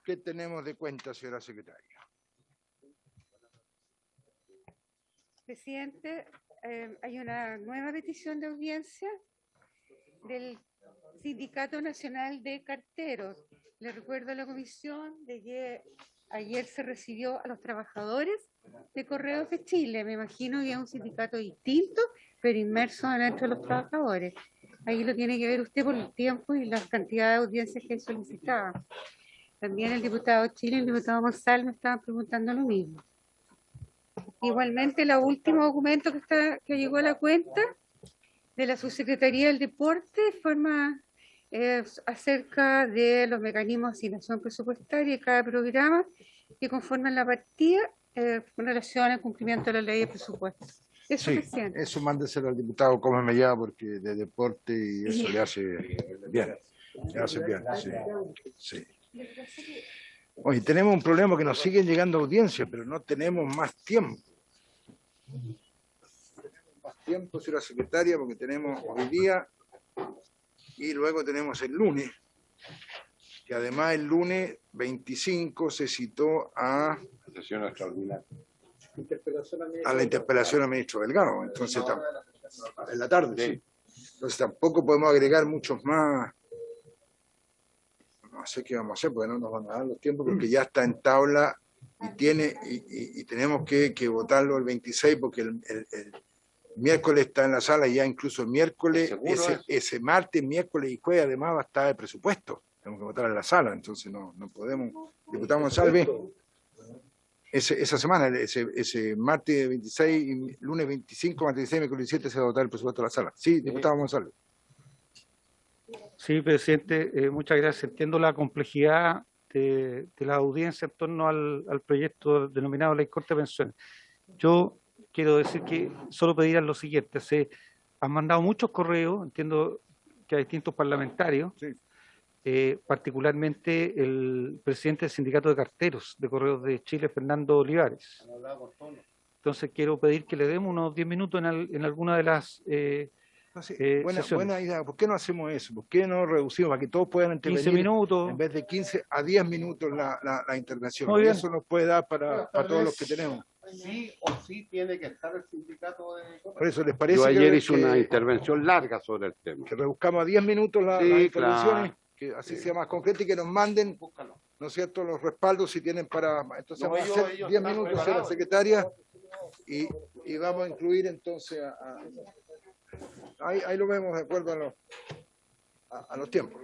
¿Qué tenemos de cuenta, señora secretaria? Presidente, hay una nueva petición de audiencia del Sindicato Nacional de Carteros. Le recuerdo a la comisión de que ayer se recibió a los trabajadores de Correos de Chile. Me imagino que es un sindicato distinto, pero inmerso dentro de los trabajadores. Ahí lo tiene que ver usted por el tiempo y la cantidad de audiencias que solicitaba. También el diputado Chile y el diputado González me estaban preguntando lo mismo. Igualmente, el último documento que llegó a la cuenta de la Subsecretaría del Deporte forma acerca de los mecanismos de asignación presupuestaria de cada programa que conforman la partida con relación al cumplimiento de la ley de presupuesto. Eso, sí, presidente. Eso mándeselo al diputado Gómez Mellado porque de deporte y eso le hace bien. Le hace bien, sí. Oye, tenemos un problema que nos siguen llegando audiencias, pero no tenemos más tiempo. Señora secretaria, porque tenemos hoy día y luego tenemos el lunes, que además el lunes 25 se citó a Sesión extraordinaria. A la interpelación al ministro Delgado, entonces en la tarde, sí. Entonces tampoco podemos agregar muchos más. No sé qué vamos a hacer, porque no nos van a dar los tiempos, porque ya está en tabla y tenemos que votarlo el 26, porque el miércoles está en la sala, y ya incluso el miércoles, ese martes, miércoles y jueves además va a estar de presupuesto. Tenemos que votar en la sala, entonces no podemos. Diputado González, esa semana, ese martes 26, lunes 25, martes 16, miércoles 17 se va a votar el presupuesto de la sala. Sí, diputado González. Sí, presidente, muchas gracias. Entiendo la complejidad de la audiencia en torno al proyecto denominado Ley Corte de Pensiones. Yo quiero decir que solo pedir lo siguiente: se han mandado muchos correos, entiendo que a distintos parlamentarios, sí. Particularmente el presidente del Sindicato de Carteros de Correos de Chile, Fernando Olivares. Entonces quiero pedir que le demos unos 10 minutos en alguna de las buena idea. ¿Por qué no hacemos eso? ¿Por qué no reducimos para que todos puedan intervenir 15 minutos. En vez de 15 a 10 minutos la intervención? Muy bien. Eso nos puede dar para todos los que tenemos. Sí o sí tiene que estar el sindicato de... Por eso, ¿les parece? Yo ayer hice una intervención larga sobre el tema. Que reduzcamos a 10 minutos las intervenciones, claro. Que así sea más concreto y que nos manden, ¿no es cierto?, los respaldos si tienen para... Entonces vamos a hacer 10 minutos, señora secretaria, y vamos a incluir entonces ahí lo vemos de acuerdo a los tiempos.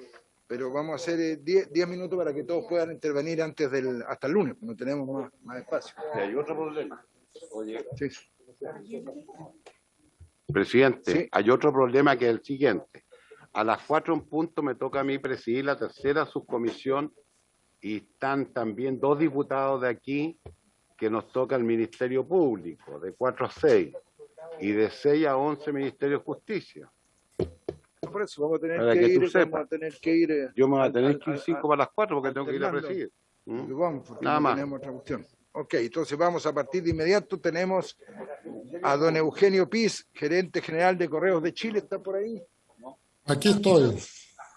Pero vamos a hacer 10 minutos para que todos puedan intervenir hasta el lunes, no tenemos más espacio. Y hay otro problema. Oye, sí. Presidente, sí. Hay otro problema que es el siguiente. A las 4 en punto me toca a mí presidir la tercera subcomisión y están también 2 diputados de aquí que nos toca el Ministerio Público, de 4 a 6, y de 6 a 11 Ministerio de Justicia. Por eso vamos a tener que ir. Yo me voy a tener que ir 5 para las 4 porque tengo que ir a presidir. Vamos, porque Nada más. Tenemos otra cuestión. Ok, entonces vamos a partir de inmediato. Tenemos a don Eugenio Piz, gerente general de Correos de Chile. ¿Está por ahí? Aquí estoy.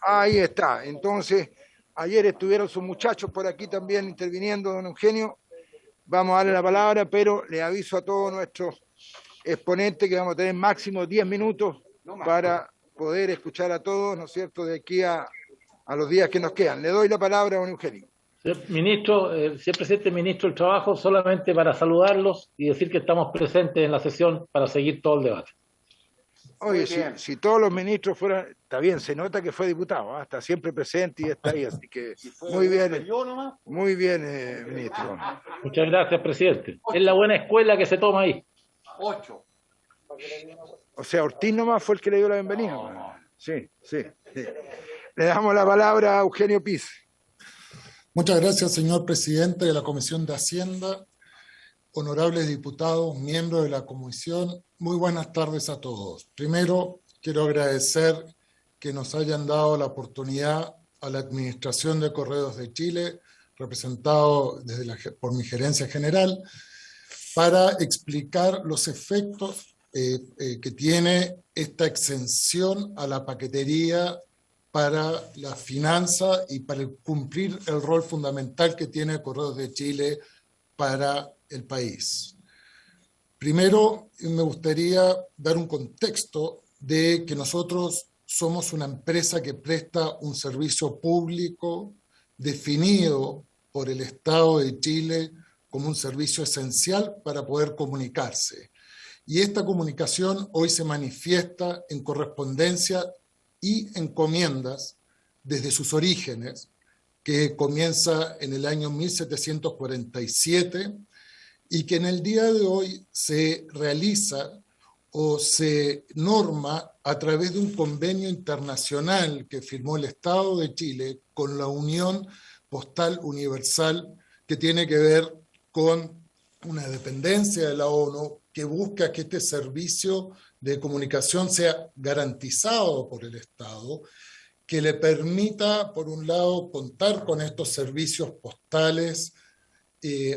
Ahí está. Entonces, ayer estuvieron sus muchachos por aquí también interviniendo, don Eugenio. Vamos a darle la palabra, pero le aviso a todos nuestros exponentes que vamos a tener máximo 10 minutos para poder escuchar a todos, ¿no es cierto?, de aquí a los días que nos quedan. Le doy la palabra a don Eugenio. Ministro, señor presidente, ministro del Trabajo, solamente para saludarlos y decir que estamos presentes en la sesión para seguir todo el debate. Oye, si todos los ministros fueran, está bien, se nota que fue diputado, está siempre presente y está ahí, así que muy bien, ministro. Muchas gracias, presidente. Es la buena escuela que se toma ahí. 8. O sea, Ortiz nomás fue el que le dio la bienvenida. No. Sí. Le damos la palabra a Eugenio Piz. Muchas gracias, señor presidente de la Comisión de Hacienda, honorables diputados, miembros de la comisión, muy buenas tardes a todos. Primero, quiero agradecer que nos hayan dado la oportunidad a la Administración de Correos de Chile, representado por mi gerencia general, para explicar los efectos que tiene esta exención a la paquetería para la finanza y para cumplir el rol fundamental que tiene Correos de Chile para el país. Primero, me gustaría dar un contexto de que nosotros somos una empresa que presta un servicio público definido por el Estado de Chile como un servicio esencial para poder comunicarse. Y esta comunicación hoy se manifiesta en correspondencia y encomiendas desde sus orígenes, que comienza en el año 1747 y que en el día de hoy se realiza o se norma a través de un convenio internacional que firmó el Estado de Chile con la Unión Postal Universal, que tiene que ver con una dependencia de la ONU que busca que este servicio de comunicación sea garantizado por el Estado, que le permita, por un lado, contar con estos servicios postales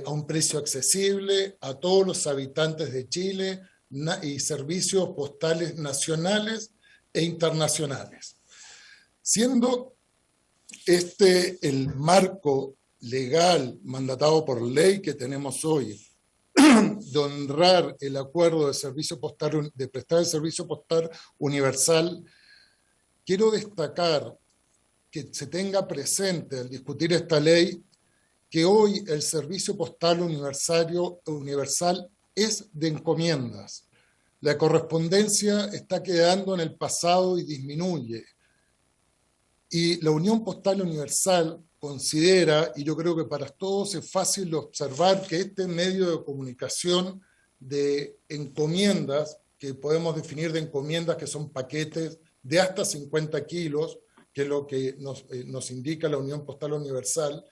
a un precio accesible a todos los habitantes de Chile y servicios postales nacionales e internacionales. Siendo este el marco legal mandatado por ley que tenemos hoy, de honrar el acuerdo de servicio postal, de prestar el servicio postal universal, quiero destacar que se tenga presente al discutir esta ley que hoy el servicio postal universal es de encomiendas. La correspondencia está quedando en el pasado y disminuye. Y la Unión Postal Universal considera, y yo creo que para todos es fácil observar, que este medio de comunicación de encomiendas, que podemos definir de encomiendas que son paquetes de hasta 50 kilos, que es lo que nos indica la Unión Postal Universal,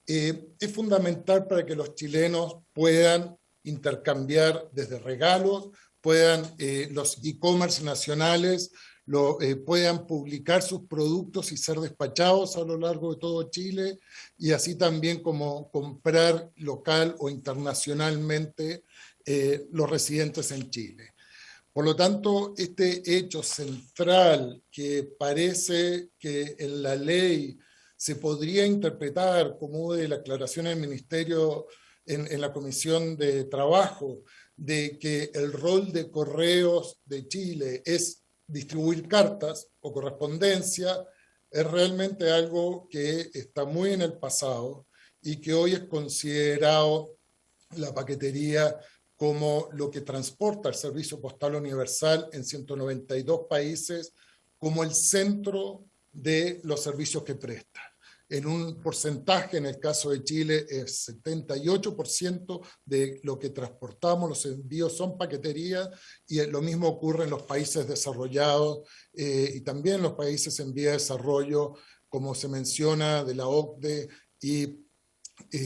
es fundamental para que los chilenos puedan intercambiar desde regalos, puedan los e-commerce nacionales puedan publicar sus productos y ser despachados a lo largo de todo Chile, y así también como comprar local o internacionalmente los residentes en Chile. Por lo tanto, este hecho central que parece que en la ley se podría interpretar como de la aclaración del Ministerio en la Comisión de Trabajo, de que el rol de Correos de Chile es distribuir cartas o correspondencia, es realmente algo que está muy en el pasado y que hoy es considerado la paquetería como lo que transporta el Servicio Postal Universal en 192 países como el centro de los servicios que presta. En un porcentaje, en el caso de Chile, es 78% de lo que transportamos, los envíos son paquetería, y lo mismo ocurre en los países desarrollados y también en los países en vía de desarrollo, como se menciona de la OCDE y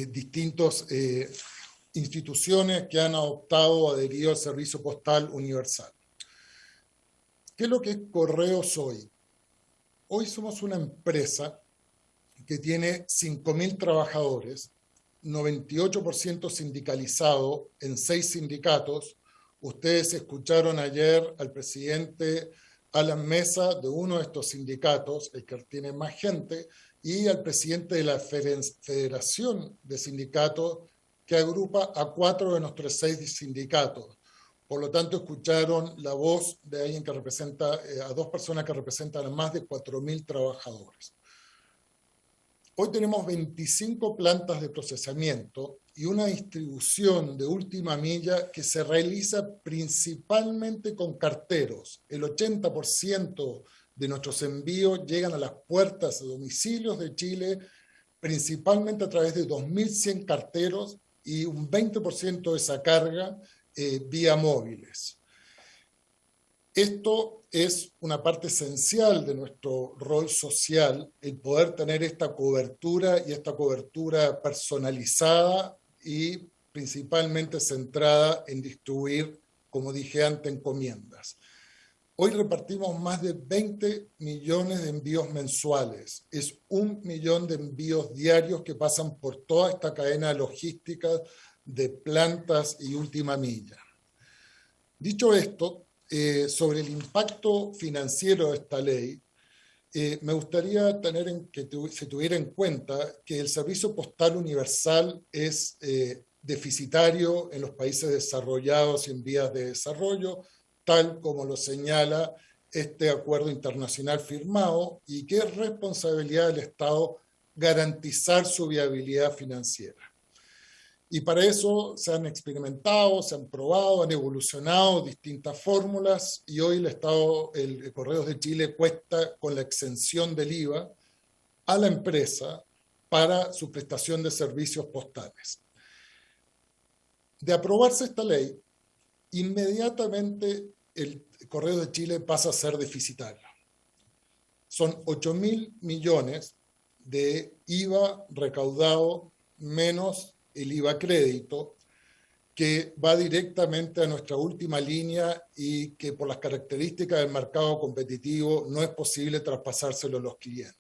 distintas instituciones que han adoptado o adherido al Servicio Postal Universal. ¿Qué es lo que es Correos hoy? Hoy somos una empresa que tiene 5.000 trabajadores, 98% sindicalizado en 6 sindicatos. Ustedes escucharon ayer al presidente Alan Mesa de uno de estos sindicatos, el que tiene más gente, y al presidente de la Federación de Sindicatos, que agrupa a 4 de nuestros 6 sindicatos. Por lo tanto, escucharon la voz de alguien que representa, a 2 personas que representan a más de 4.000 trabajadores. Hoy tenemos 25 plantas de procesamiento y una distribución de última milla que se realiza principalmente con carteros. El 80% de nuestros envíos llegan a las puertas de domicilios de Chile, principalmente a través de 2.100 carteros y un 20% de esa carga vía móviles. Esto es una parte esencial de nuestro rol social, el poder tener esta cobertura y esta cobertura personalizada y principalmente centrada en distribuir, como dije antes, encomiendas. Hoy repartimos más de 20 millones de envíos mensuales. Es 1 millón de envíos diarios que pasan por toda esta cadena logística de plantas y última milla. Dicho esto, sobre el impacto financiero de esta ley, me gustaría se tuviera en cuenta que el servicio postal universal es deficitario en los países desarrollados y en vías de desarrollo, tal como lo señala este acuerdo internacional firmado, y que es responsabilidad del Estado garantizar su viabilidad financiera. Y para eso se han experimentado, se han probado, han evolucionado distintas fórmulas, y hoy el Correos de Chile cuesta con la exención del IVA a la empresa para su prestación de servicios postales. De aprobarse esta ley, inmediatamente el Correos de Chile pasa a ser deficitario. Son 8.000 millones de IVA recaudado menos el IVA crédito, que va directamente a nuestra última línea y que por las características del mercado competitivo no es posible traspasárselo a los clientes.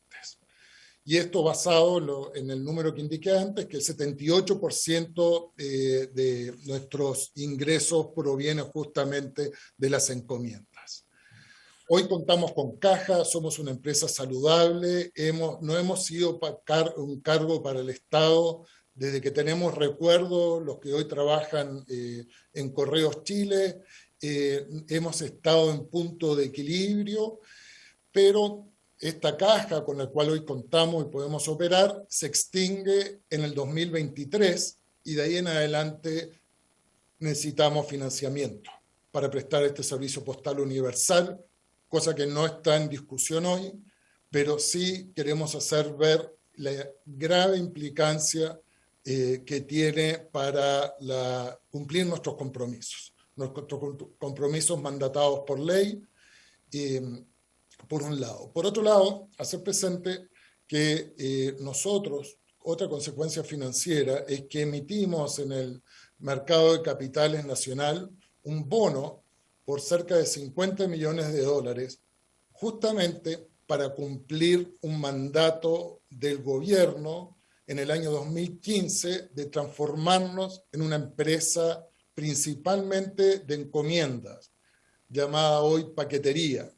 Y esto basado en el número que indiqué antes, que el 78% de nuestros ingresos proviene justamente de las encomiendas. Hoy contamos con caja, somos una empresa saludable, no hemos sido un cargo para el Estado desde que tenemos recuerdo, los que hoy trabajan en Correos Chile, hemos estado en punto de equilibrio, pero esta caja con la cual hoy contamos y podemos operar se extingue en el 2023 y de ahí en adelante necesitamos financiamiento para prestar este servicio postal universal, cosa que no está en discusión hoy, pero sí queremos hacer ver la grave implicancia que tiene para cumplir nuestros compromisos mandatados por ley, por un lado. Por otro lado, hacer presente que nosotros, otra consecuencia financiera, es que emitimos en el mercado de capitales nacional un bono por cerca de 50 millones de dólares, justamente para cumplir un mandato del gobierno en el año 2015 de transformarnos en una empresa principalmente de encomiendas, llamada hoy paquetería,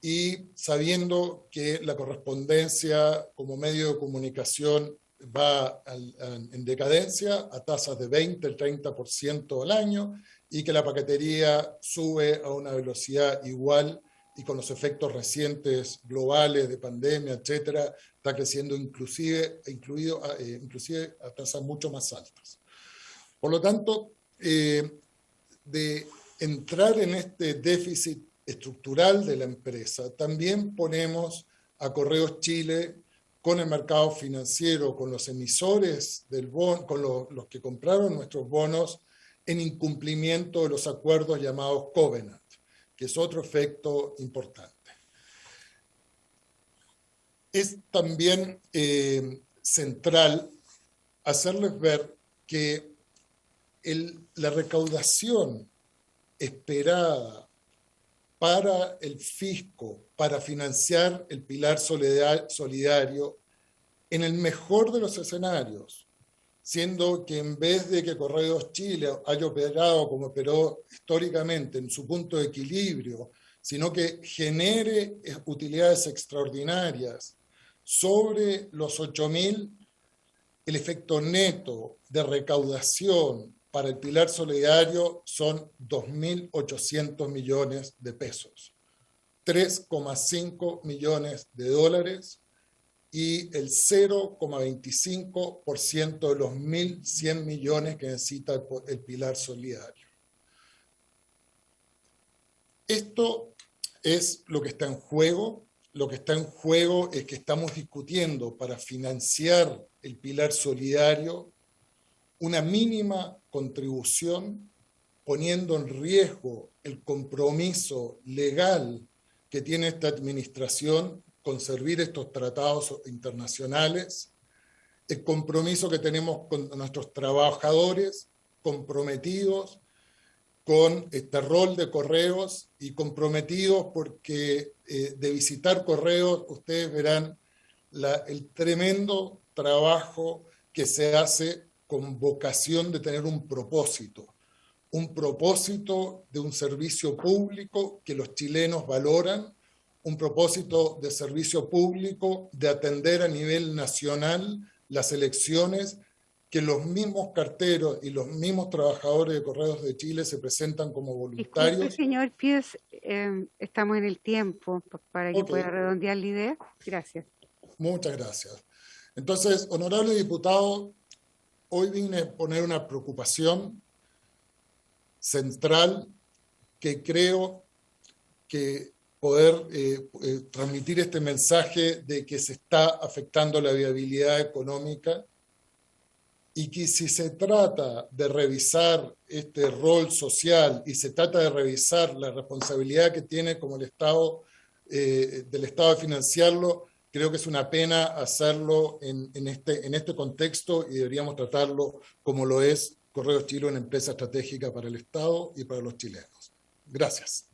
y sabiendo que la correspondencia como medio de comunicación va en decadencia a tasas de 20, el 30% al año, y que la paquetería sube a una velocidad igual y con los efectos recientes globales de pandemia, etcétera, está creciendo inclusive a tasas mucho más altas. Por lo tanto, de entrar en este déficit estructural de la empresa, también ponemos a Correos Chile con el mercado financiero, con los emisores del bono, con los que compraron nuestros bonos, en incumplimiento de los acuerdos llamados Covenant, que es otro efecto importante. Es también central hacerles ver que la recaudación esperada para el fisco, para financiar el pilar solidario, en el mejor de los escenarios, siendo que en vez de que Correos Chile haya operado como operó históricamente en su punto de equilibrio, sino que genere utilidades extraordinarias sobre los 8.000, el efecto neto de recaudación para el pilar solidario son 2.800 millones de pesos, 3,5 millones de dólares y el 0,25% de los 1.100 millones que necesita el pilar solidario. Esto es lo que está en juego. Lo que está en juego es que estamos discutiendo para financiar el pilar solidario una mínima contribución, poniendo en riesgo el compromiso legal que tiene esta administración con servir estos tratados internacionales, el compromiso que tenemos con nuestros trabajadores comprometidos con este rol de Correos y comprometidos porque de visitar Correos ustedes verán el tremendo trabajo que se hace con vocación de tener un propósito de un servicio público que los chilenos valoran, un propósito de servicio público, de atender a nivel nacional las elecciones, que los mismos carteros y los mismos trabajadores de Correos de Chile se presentan como voluntarios. Disculpe, señor Pies, estamos en el tiempo para que Ok. pueda redondear la idea. Gracias. Muchas gracias. Entonces, honorable diputado, hoy vine a poner una preocupación central que creo que poder transmitir este mensaje de que se está afectando la viabilidad económica y que si se trata de revisar este rol social y se trata de revisar la responsabilidad que tiene como el Estado, del Estado de financiarlo, creo que es una pena hacerlo en este contexto y deberíamos tratarlo como lo es Correos Chile, una empresa estratégica para el Estado y para los chilenos. Gracias.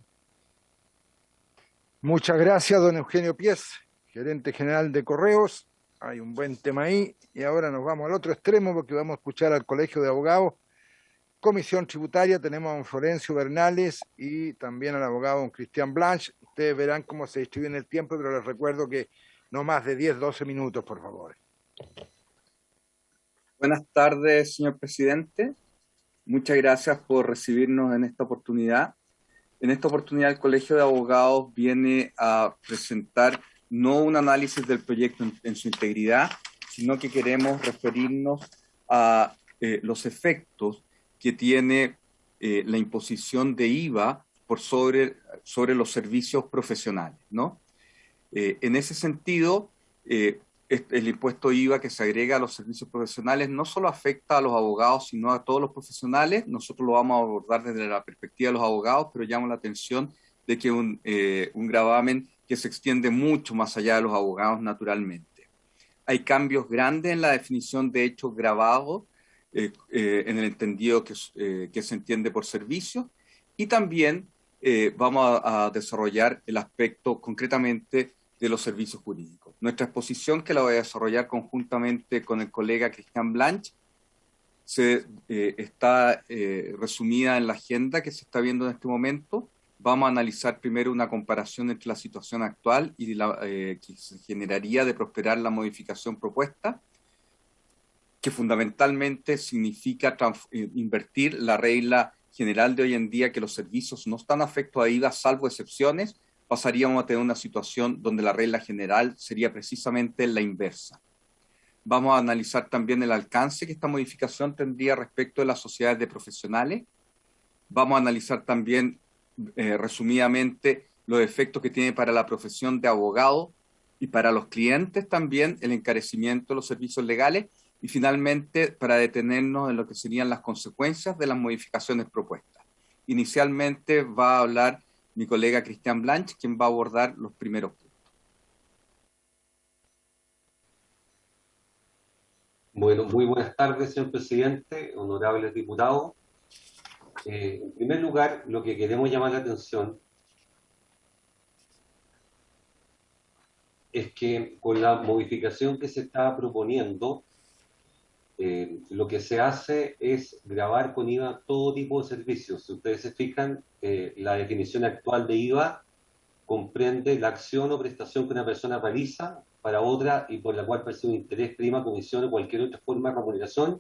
Muchas gracias, don Eugenio Pies, gerente general de Correos. Hay un buen tema ahí. Y ahora nos vamos al otro extremo porque vamos a escuchar al Colegio de Abogados. Comisión Tributaria, tenemos a don Florencio Bernales y también al abogado don Cristian Blanch. Ustedes verán cómo se distribuye en el tiempo, pero les recuerdo que no más de 10, 12 minutos, por favor. Buenas tardes, señor presidente. Muchas gracias por recibirnos en esta oportunidad. En esta oportunidad el Colegio de Abogados viene a presentar no un análisis del proyecto en su integridad, sino que queremos referirnos a los efectos que tiene la imposición de IVA sobre los servicios profesionales, ¿no? En ese sentido, el impuesto IVA que se agrega a los servicios profesionales no solo afecta a los abogados, sino a todos los profesionales. Nosotros lo vamos a abordar desde la perspectiva de los abogados, pero llamo la atención de que un gravamen que se extiende mucho más allá de los abogados naturalmente. Hay cambios grandes en la definición de hechos gravados, en el entendido que se entiende por servicios, y también vamos a desarrollar el aspecto concretamente de los servicios jurídicos. Nuestra exposición, que la voy a desarrollar conjuntamente con el colega Cristian Blanch, está resumida en la agenda que se está viendo en este momento. Vamos a analizar primero una comparación entre la situación actual y que se generaría de prosperar la modificación propuesta, que fundamentalmente significa invertir la regla general de hoy en día, que los servicios no están afectos a IVA salvo excepciones. Pasaríamos a tener una situación donde la regla general sería precisamente la inversa. Vamos a analizar también el alcance que esta modificación tendría respecto de las sociedades de profesionales. Vamos a analizar también, resumidamente, los efectos que tiene para la profesión de abogado y para los clientes también el encarecimiento de los servicios legales. Y finalmente, para detenernos en lo que serían las consecuencias de las modificaciones propuestas. Inicialmente va a hablar mi colega Cristian Blanch, quien va a abordar los primeros puntos. Bueno, muy buenas tardes, señor presidente, honorables diputados. En primer lugar, lo que queremos llamar la atención es que con la modificación que se está proponiendo, lo que se hace es gravar con IVA todo tipo de servicios. Si ustedes se fijan, la definición actual de IVA comprende la acción o prestación que una persona realiza para otra y por la cual percibe interés, prima, comisión o cualquier otra forma de remuneración,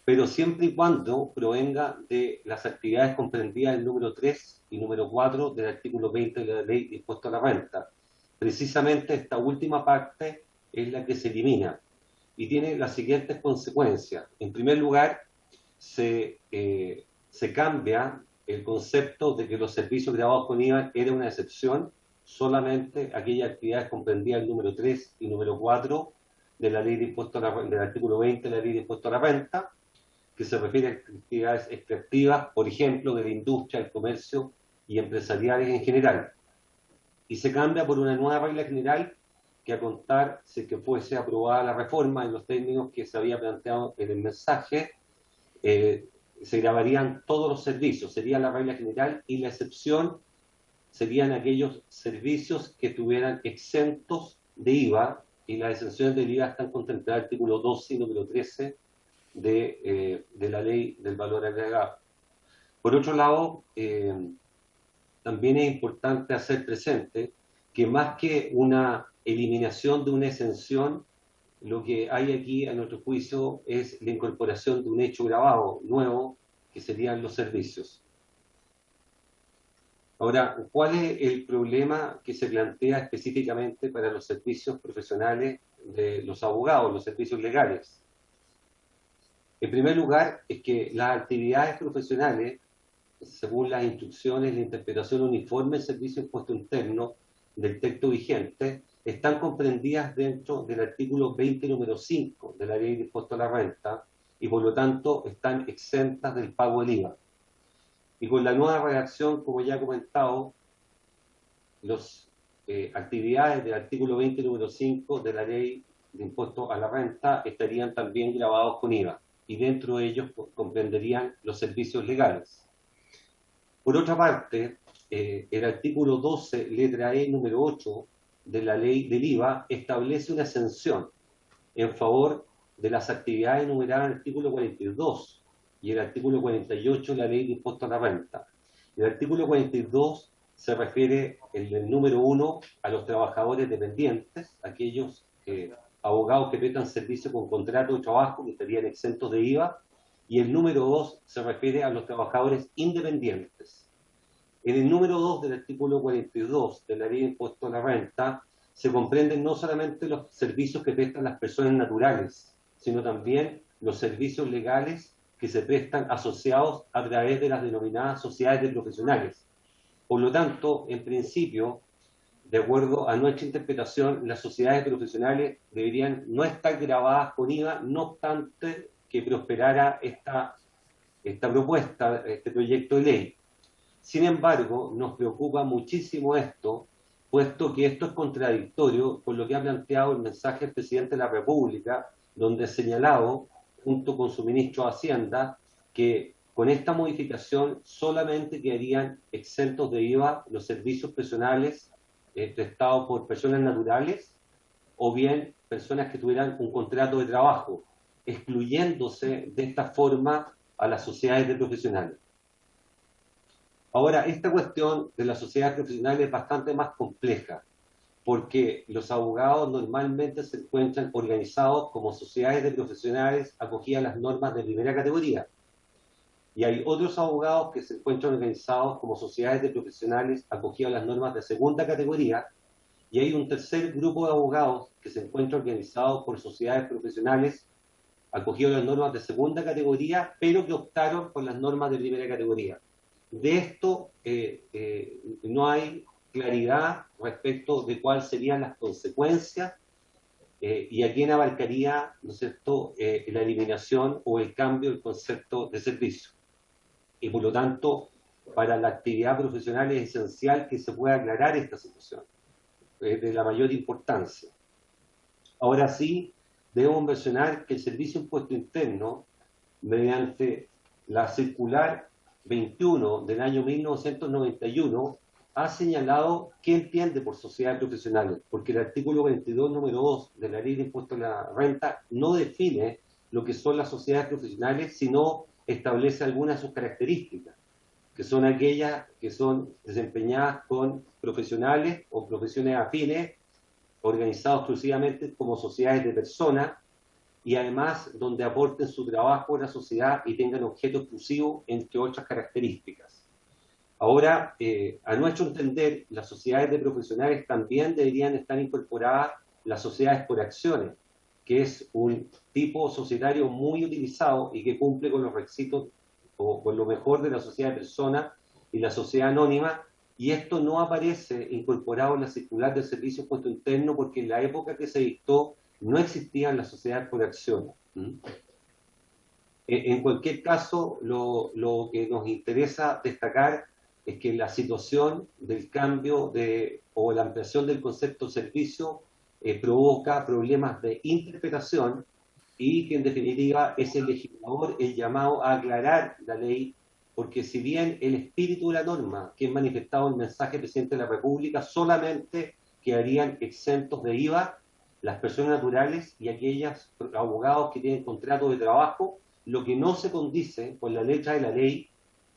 pero siempre y cuando provenga de las actividades comprendidas en el número 3 y número 4 del artículo 20 de la Ley de Impuesto a la Renta. Precisamente esta última parte es la que se elimina y tiene las siguientes consecuencias. En primer lugar, se cambia el concepto de que los servicios grabados con IVA era una excepción, solamente aquellas actividades comprendidas en el número 3 y número 4 de la Ley de Impuesto a la Renta, del artículo 20 de la Ley de Impuesto a la Renta, que se refiere a actividades extractivas, por ejemplo, de la industria, el comercio y empresariales en general. Y se cambia por una nueva regla general que, a contar, si que fuese aprobada la reforma en los términos que se había planteado en el mensaje, se grabarían todos los servicios, sería la regla general, y la excepción serían aquellos servicios que estuvieran exentos de IVA, y las exenciones del IVA están contempladas en el artículo 12 y número 13 de la Ley del Valor Agregado. Por otro lado, también es importante hacer presente que más que una eliminación de una exención, lo que hay aquí, a nuestro juicio, es la incorporación de un hecho grabado nuevo, que serían los servicios. Ahora, ¿cuál es el problema que se plantea específicamente para los servicios profesionales de los abogados, los servicios legales? En primer lugar, es que las actividades profesionales, según las instrucciones, la interpretación uniforme del Servicio de Impuesto Interno del texto vigente, están comprendidas dentro del artículo 20, número 5 de la Ley de Impuesto a la Renta y por lo tanto están exentas del pago del IVA. Y con la nueva redacción, como ya he comentado, las actividades del artículo 20, número 5 de la Ley de Impuesto a la Renta estarían también grabados con IVA y dentro de ellos comprenderían los servicios legales. Por otra parte, el artículo 12, letra E, número 8 de la ley del IVA establece una exención en favor de las actividades enumeradas en el artículo 42 y el artículo 48 de la ley de impuesto a la renta. El artículo 42 se refiere en el número 1 a los trabajadores dependientes, aquellos abogados que prestan servicio con contrato de trabajo que estarían exentos de IVA, y el número 2 se refiere a los trabajadores independientes. En el número 2 del artículo 42 de la Ley de Impuesto a la Renta se comprenden no solamente los servicios que prestan las personas naturales, sino también los servicios legales que se prestan asociados a través de las denominadas sociedades de profesionales. Por lo tanto, en principio, de acuerdo a nuestra interpretación, las sociedades profesionales deberían no estar grabadas con IVA, no obstante que prosperara esta propuesta, este proyecto de ley. Sin embargo, nos preocupa muchísimo esto, puesto que esto es contradictorio con lo que ha planteado el mensaje del presidente de la República, donde ha señalado, junto con su ministro de Hacienda, que con esta modificación solamente quedarían exentos de IVA los servicios profesionales prestados por personas naturales o bien personas que tuvieran un contrato de trabajo, excluyéndose de esta forma a las sociedades de profesionales. Ahora, esta cuestión de las sociedades profesionales es bastante más compleja, porque los abogados normalmente se encuentran organizados como sociedades de profesionales acogidas a las normas de primera categoría. Y hay otros abogados que se encuentran organizados como sociedades de profesionales acogidas a las normas de segunda categoría, y hay un tercer grupo de abogados que se encuentran organizados por sociedades profesionales acogidos a las normas de segunda categoría, pero que optaron por las normas de primera categoría. De esto no hay claridad respecto de cuáles serían las consecuencias y a quién abarcaría, ¿no es cierto?, la eliminación o el cambio del concepto de servicio. Y por lo tanto, para la actividad profesional es esencial que se pueda aclarar esta situación, es de la mayor importancia. Ahora sí, debemos mencionar que el Servicio de Impuesto Interno, mediante la circular 21 del año 1991, ha señalado qué entiende por sociedades profesionales, porque el artículo 22, número 2 de la Ley de Impuesto a la Renta no define lo que son las sociedades profesionales, sino establece algunas de sus características, que son aquellas que son desempeñadas con profesionales o profesiones afines, organizados exclusivamente como sociedades de personas, y además donde aporten su trabajo a la sociedad y tengan objeto exclusivo, entre otras características. Ahora, a nuestro entender, las sociedades de profesionales también deberían estar incorporadas las sociedades por acciones, que es un tipo societario muy utilizado y que cumple con los requisitos o con lo mejor de la sociedad de personas y la sociedad anónima, y esto no aparece incorporado en la circular del Servicio de Impuesto Interno porque en la época que se dictó no existían las sociedades por acciones. En cualquier caso, lo que nos interesa destacar es que la situación del cambio o la ampliación del concepto de servicio provoca problemas de interpretación y que en definitiva es el legislador el llamado a aclarar la ley, porque si bien el espíritu de la norma que es manifestado en el mensaje del presidente de la República, solamente quedarían exentos de IVA las personas naturales y aquellos abogados que tienen contrato de trabajo, lo que no se condice con la letra de la ley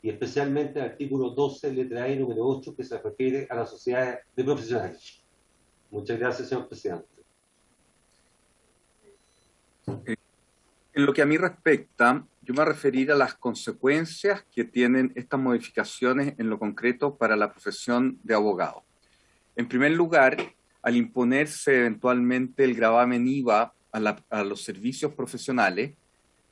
y especialmente el artículo 12, letra E, número 8, que se refiere a las sociedades de profesionales. Muchas gracias, señor presidente. En lo que a mí respecta, yo me voy a referir a las consecuencias que tienen estas modificaciones en lo concreto para la profesión de abogado. En primer lugar, al imponerse eventualmente el gravamen IVA a los servicios profesionales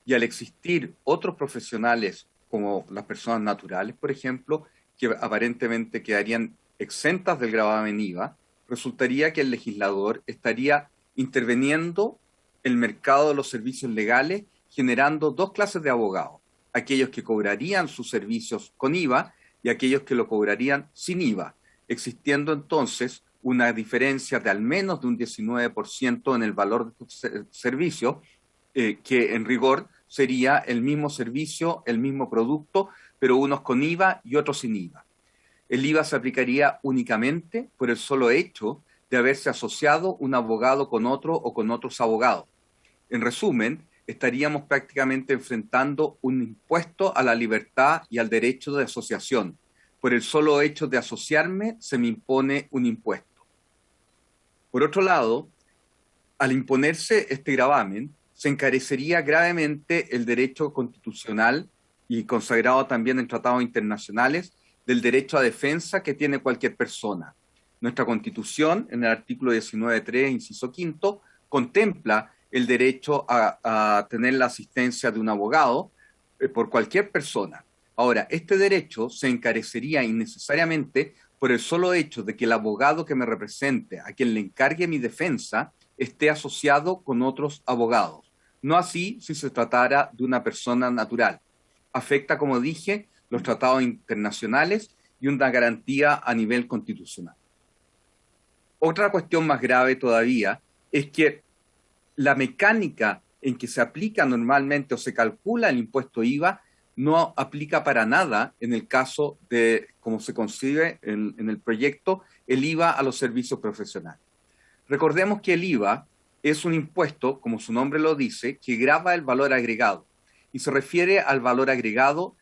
y al existir otros profesionales como las personas naturales, por ejemplo, que aparentemente quedarían exentas del gravamen IVA, resultaría que el legislador estaría interviniendo el mercado de los servicios legales, generando dos clases de abogados: aquellos que cobrarían sus servicios con IVA y aquellos que lo cobrarían sin IVA, existiendo entonces una diferencia de al menos de un 19% en el valor de estos servicios, que en rigor sería el mismo servicio, el mismo producto, pero unos con IVA y otros sin IVA. El IVA se aplicaría únicamente por el solo hecho de haberse asociado un abogado con otro o con otros abogados. En resumen, estaríamos prácticamente enfrentando un impuesto a la libertad y al derecho de asociación. Por el solo hecho de asociarme, se me impone un impuesto. Por otro lado, al imponerse este gravamen, se encarecería gravemente el derecho constitucional y consagrado también en tratados internacionales del derecho a defensa que tiene cualquier persona. Nuestra Constitución, en el artículo 19.3, inciso quinto, contempla el derecho a tener la asistencia de un abogado por cualquier persona. Ahora, este derecho se encarecería innecesariamente por el solo hecho de que el abogado que me represente, a quien le encargue mi defensa, esté asociado con otros abogados. No así si se tratara de una persona natural. Afecta, como dije, los tratados internacionales y una garantía a nivel constitucional. Otra cuestión más grave todavía es que la mecánica en que se aplica normalmente o se calcula el impuesto IVA no aplica para nada en el caso de, como se concibe en el proyecto, el IVA a los servicios profesionales. Recordemos que el IVA es un impuesto, como su nombre lo dice, que grava el valor agregado y se refiere al valor agregado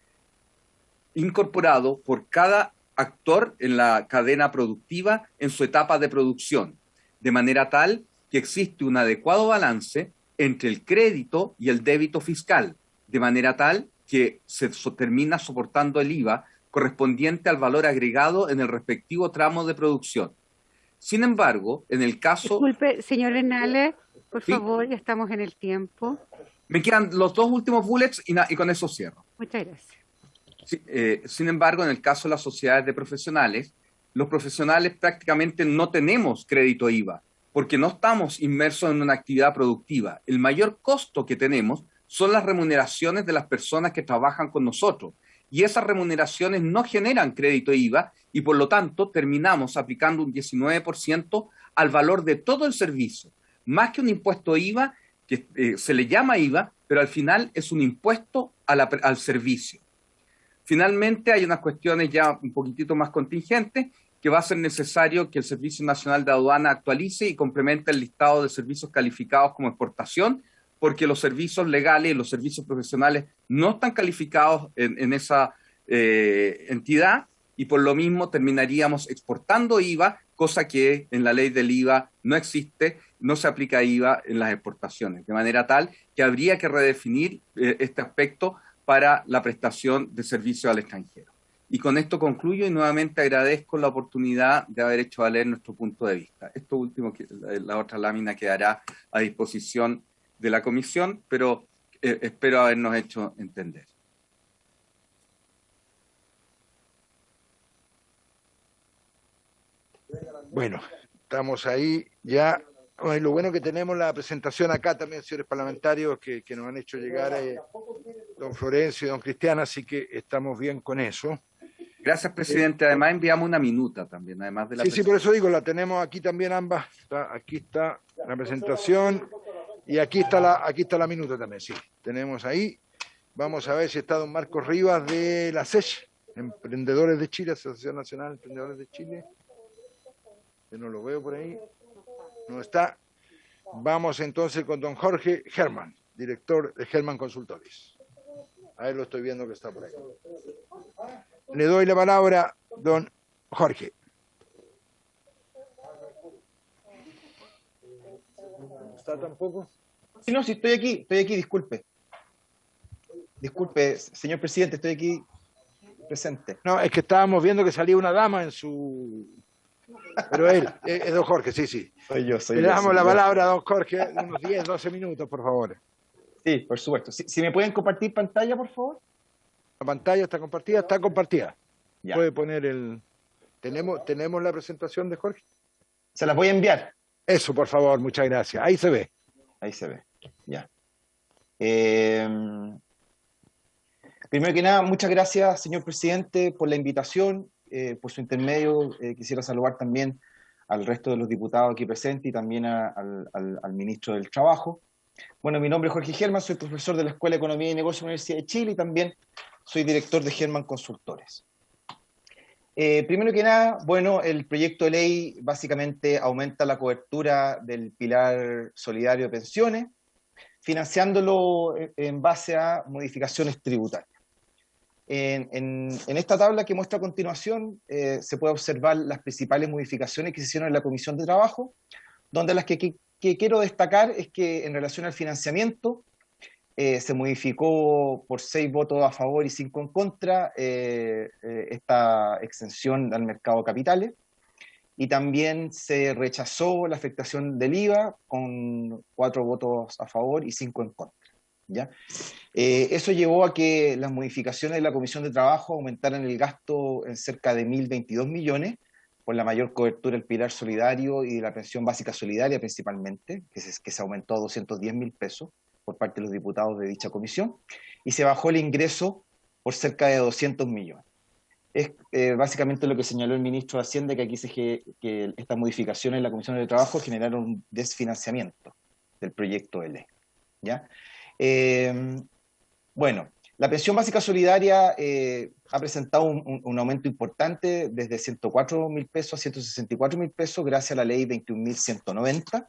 incorporado por cada actor en la cadena productiva en su etapa de producción, de manera tal que existe un adecuado balance entre el crédito y el débito fiscal, de manera tal que se termina soportando el IVA correspondiente al valor agregado en el respectivo tramo de producción. Sin embargo, en el caso... Disculpe, señor Enale, por ¿Sí? favor, ya estamos en el tiempo. Me quedan los dos últimos bullets y con eso cierro. Muchas gracias. Sí, sin embargo, en el caso de las sociedades de profesionales, los profesionales prácticamente no tenemos crédito IVA, porque no estamos inmersos en una actividad productiva. El mayor costo que tenemos son las remuneraciones de las personas que trabajan con nosotros, y esas remuneraciones no generan crédito IVA, y por lo tanto terminamos aplicando un 19% al valor de todo el servicio, más que un impuesto IVA, que se le llama IVA, pero al final es un impuesto al servicio. Finalmente, hay unas cuestiones ya un poquitito más contingentes, que va a ser necesario que el Servicio Nacional de Aduana actualice y complemente el listado de servicios calificados como exportación, porque los servicios legales y los servicios profesionales no están calificados en esa entidad, y por lo mismo terminaríamos exportando IVA, cosa que en la ley del IVA no existe, no se aplica IVA en las exportaciones, de manera tal que habría que redefinir este aspecto para la prestación de servicios al extranjero. Y con esto concluyo y nuevamente agradezco la oportunidad de haber hecho valer nuestro punto de vista. Esto último, la otra lámina quedará a disposición de la comisión, pero espero habernos hecho entender. Bueno, estamos ahí ya. Bueno, lo bueno que tenemos la presentación acá también, señores parlamentarios, que nos han hecho llegar don Florencio y don Cristian, así que estamos bien con eso. Gracias, presidente. Además enviamos una minuta también, además de la Sí, por eso digo, la tenemos aquí también ambas. Aquí está la presentación y aquí está la minuta también, sí. Tenemos ahí. Vamos a ver si está don Marcos Rivas de la SECH, Emprendedores de Chile, Asociación Nacional de Emprendedores de Chile. Yo no lo veo por ahí. No está. Vamos entonces con don Jorge Germán, director de Germán Consultores. A él lo estoy viendo que está por ahí. Le doy la palabra, don Jorge. ¿Está tampoco? Sí, no, sí, estoy aquí, disculpe. Disculpe, señor presidente, estoy aquí presente. No, es que estábamos viendo que salía una dama en su... Pero él, es don Jorge, sí, sí. Soy yo. Le damos la palabra a don Jorge, unos 10, 12 minutos, por favor. Sí, por supuesto. Si me pueden compartir pantalla, por favor. La pantalla está compartida, está compartida. Ya. Puede poner el... ¿Tenemos la presentación de Jorge? Se las voy a enviar. Eso, por favor, muchas gracias. Ahí se ve. Ahí se ve, ya. Primero que nada, muchas gracias, señor presidente, por la invitación. Por su intermedio, quisiera saludar también al resto de los diputados aquí presentes y también al ministro del Trabajo. Bueno, mi nombre es Jorge Germán, soy profesor de la Escuela de Economía y Negocios de la Universidad de Chile y también soy director de Germán Consultores. Primero que nada, bueno, el proyecto de ley básicamente aumenta la cobertura del pilar solidario de pensiones, financiándolo en base a modificaciones tributarias. En esta tabla que muestra a continuación se puede observar las principales modificaciones que se hicieron en la Comisión de Trabajo, donde las que quiero destacar es que en relación al financiamiento se modificó por 6 votos a favor y 5 en contra esta exención al mercado de capitales, y también se rechazó la afectación del IVA con 4 votos a favor y 5 en contra. ¿Ya? Eso llevó a que las modificaciones de la Comisión de Trabajo aumentaran el gasto en cerca de 1.022 millones, por la mayor cobertura del pilar solidario y de la pensión básica solidaria principalmente, que se aumentó a 210.000 pesos por parte de los diputados de dicha comisión, y se bajó el ingreso por cerca de 200 millones. Es básicamente lo que señaló el ministro de Hacienda, que aquí que estas modificaciones en la Comisión de Trabajo generaron un desfinanciamiento del proyecto de ley. ¿Ya? Bueno, la pensión básica solidaria ha presentado un aumento importante desde 104.000 pesos a 164.000 pesos gracias a la ley 21.190.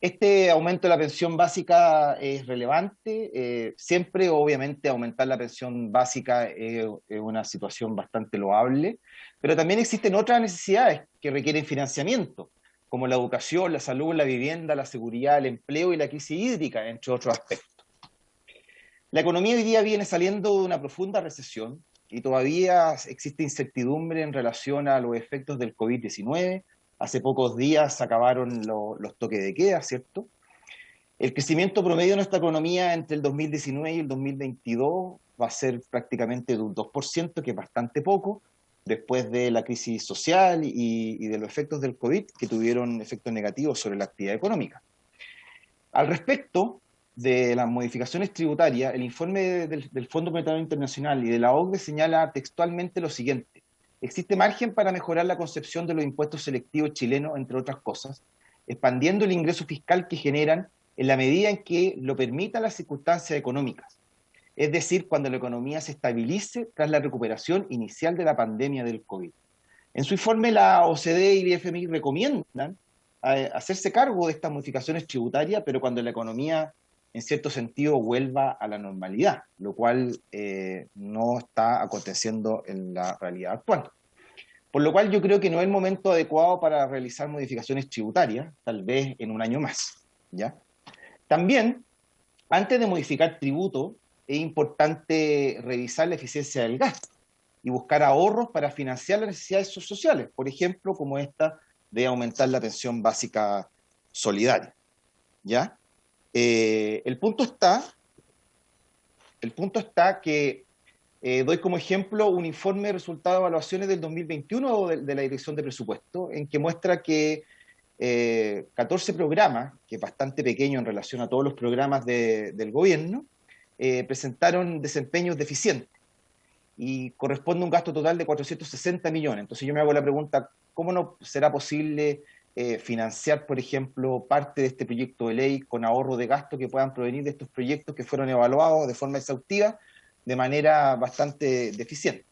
Este aumento de la pensión básica es relevante. Siempre, obviamente, aumentar la pensión básica es una situación bastante loable, pero también existen otras necesidades que requieren financiamiento, como la educación, la salud, la vivienda, la seguridad, el empleo y la crisis hídrica, entre otros aspectos. La economía hoy día viene saliendo de una profunda recesión y todavía existe incertidumbre en relación a los efectos del COVID-19. Hace pocos días acabaron los toques de queda, ¿cierto? El crecimiento promedio de nuestra economía entre el 2019 y el 2022 va a ser prácticamente de un 2%, que es bastante poco, después de la crisis social y de los efectos del COVID, que tuvieron efectos negativos sobre la actividad económica. Al respecto de las modificaciones tributarias, el informe del Fondo Monetario Internacional y de la OCDE señala textualmente lo siguiente: existe margen para mejorar la concepción de los impuestos selectivos chilenos, entre otras cosas, expandiendo el ingreso fiscal que generan en la medida en que lo permitan las circunstancias económicas. Es decir, cuando la economía se estabilice tras la recuperación inicial de la pandemia del COVID. En su informe, la OCDE y el FMI recomiendan hacerse cargo de estas modificaciones tributarias, pero cuando la economía, en cierto sentido, vuelva a la normalidad, lo cual no está aconteciendo en la realidad actual. Por lo cual yo creo que no es el momento adecuado para realizar modificaciones tributarias, tal vez en un año más, ¿ya? También, antes de modificar tributo, es importante revisar la eficiencia del gasto y buscar ahorros para financiar las necesidades sociales, por ejemplo, como esta de aumentar la pensión básica solidaria, ¿ya? El punto está que doy como ejemplo un informe de resultados de evaluaciones del 2021 de la Dirección de Presupuesto, en que muestra que 14 programas, que es bastante pequeño en relación a todos los programas del gobierno, presentaron desempeños deficientes y corresponde a un gasto total de 460 millones. Entonces yo me hago la pregunta, ¿cómo no será posible financiar, por ejemplo, parte de este proyecto de ley con ahorro de gasto que puedan provenir de estos proyectos que fueron evaluados de forma exhaustiva de manera bastante deficiente?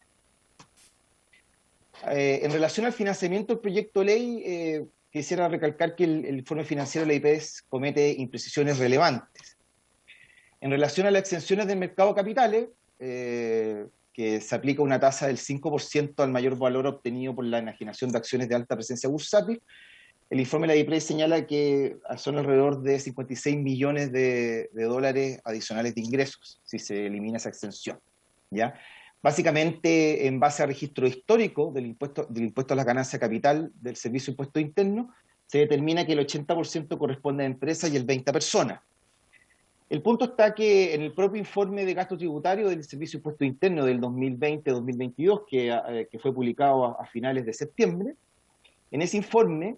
En relación al financiamiento del proyecto de ley, quisiera recalcar que el informe financiero de la IPS comete imprecisiones relevantes. En relación a las exenciones del mercado de capitales, que se aplica una tasa del 5% al mayor valor obtenido por la enajenación de acciones de alta presencia bursátil, el informe de la DIPRES señala que son alrededor de 56 millones de dólares adicionales de ingresos, si se elimina esa exención, ¿ya? Básicamente, en base al registro histórico del impuesto a la ganancia capital del Servicio de Impuesto Interno, se determina que el 80% corresponde a empresas y el 20% a personas. El punto está que en el propio informe de gasto tributario del Servicio de Impuesto Interno del 2020-2022, que fue publicado a finales de septiembre, en ese informe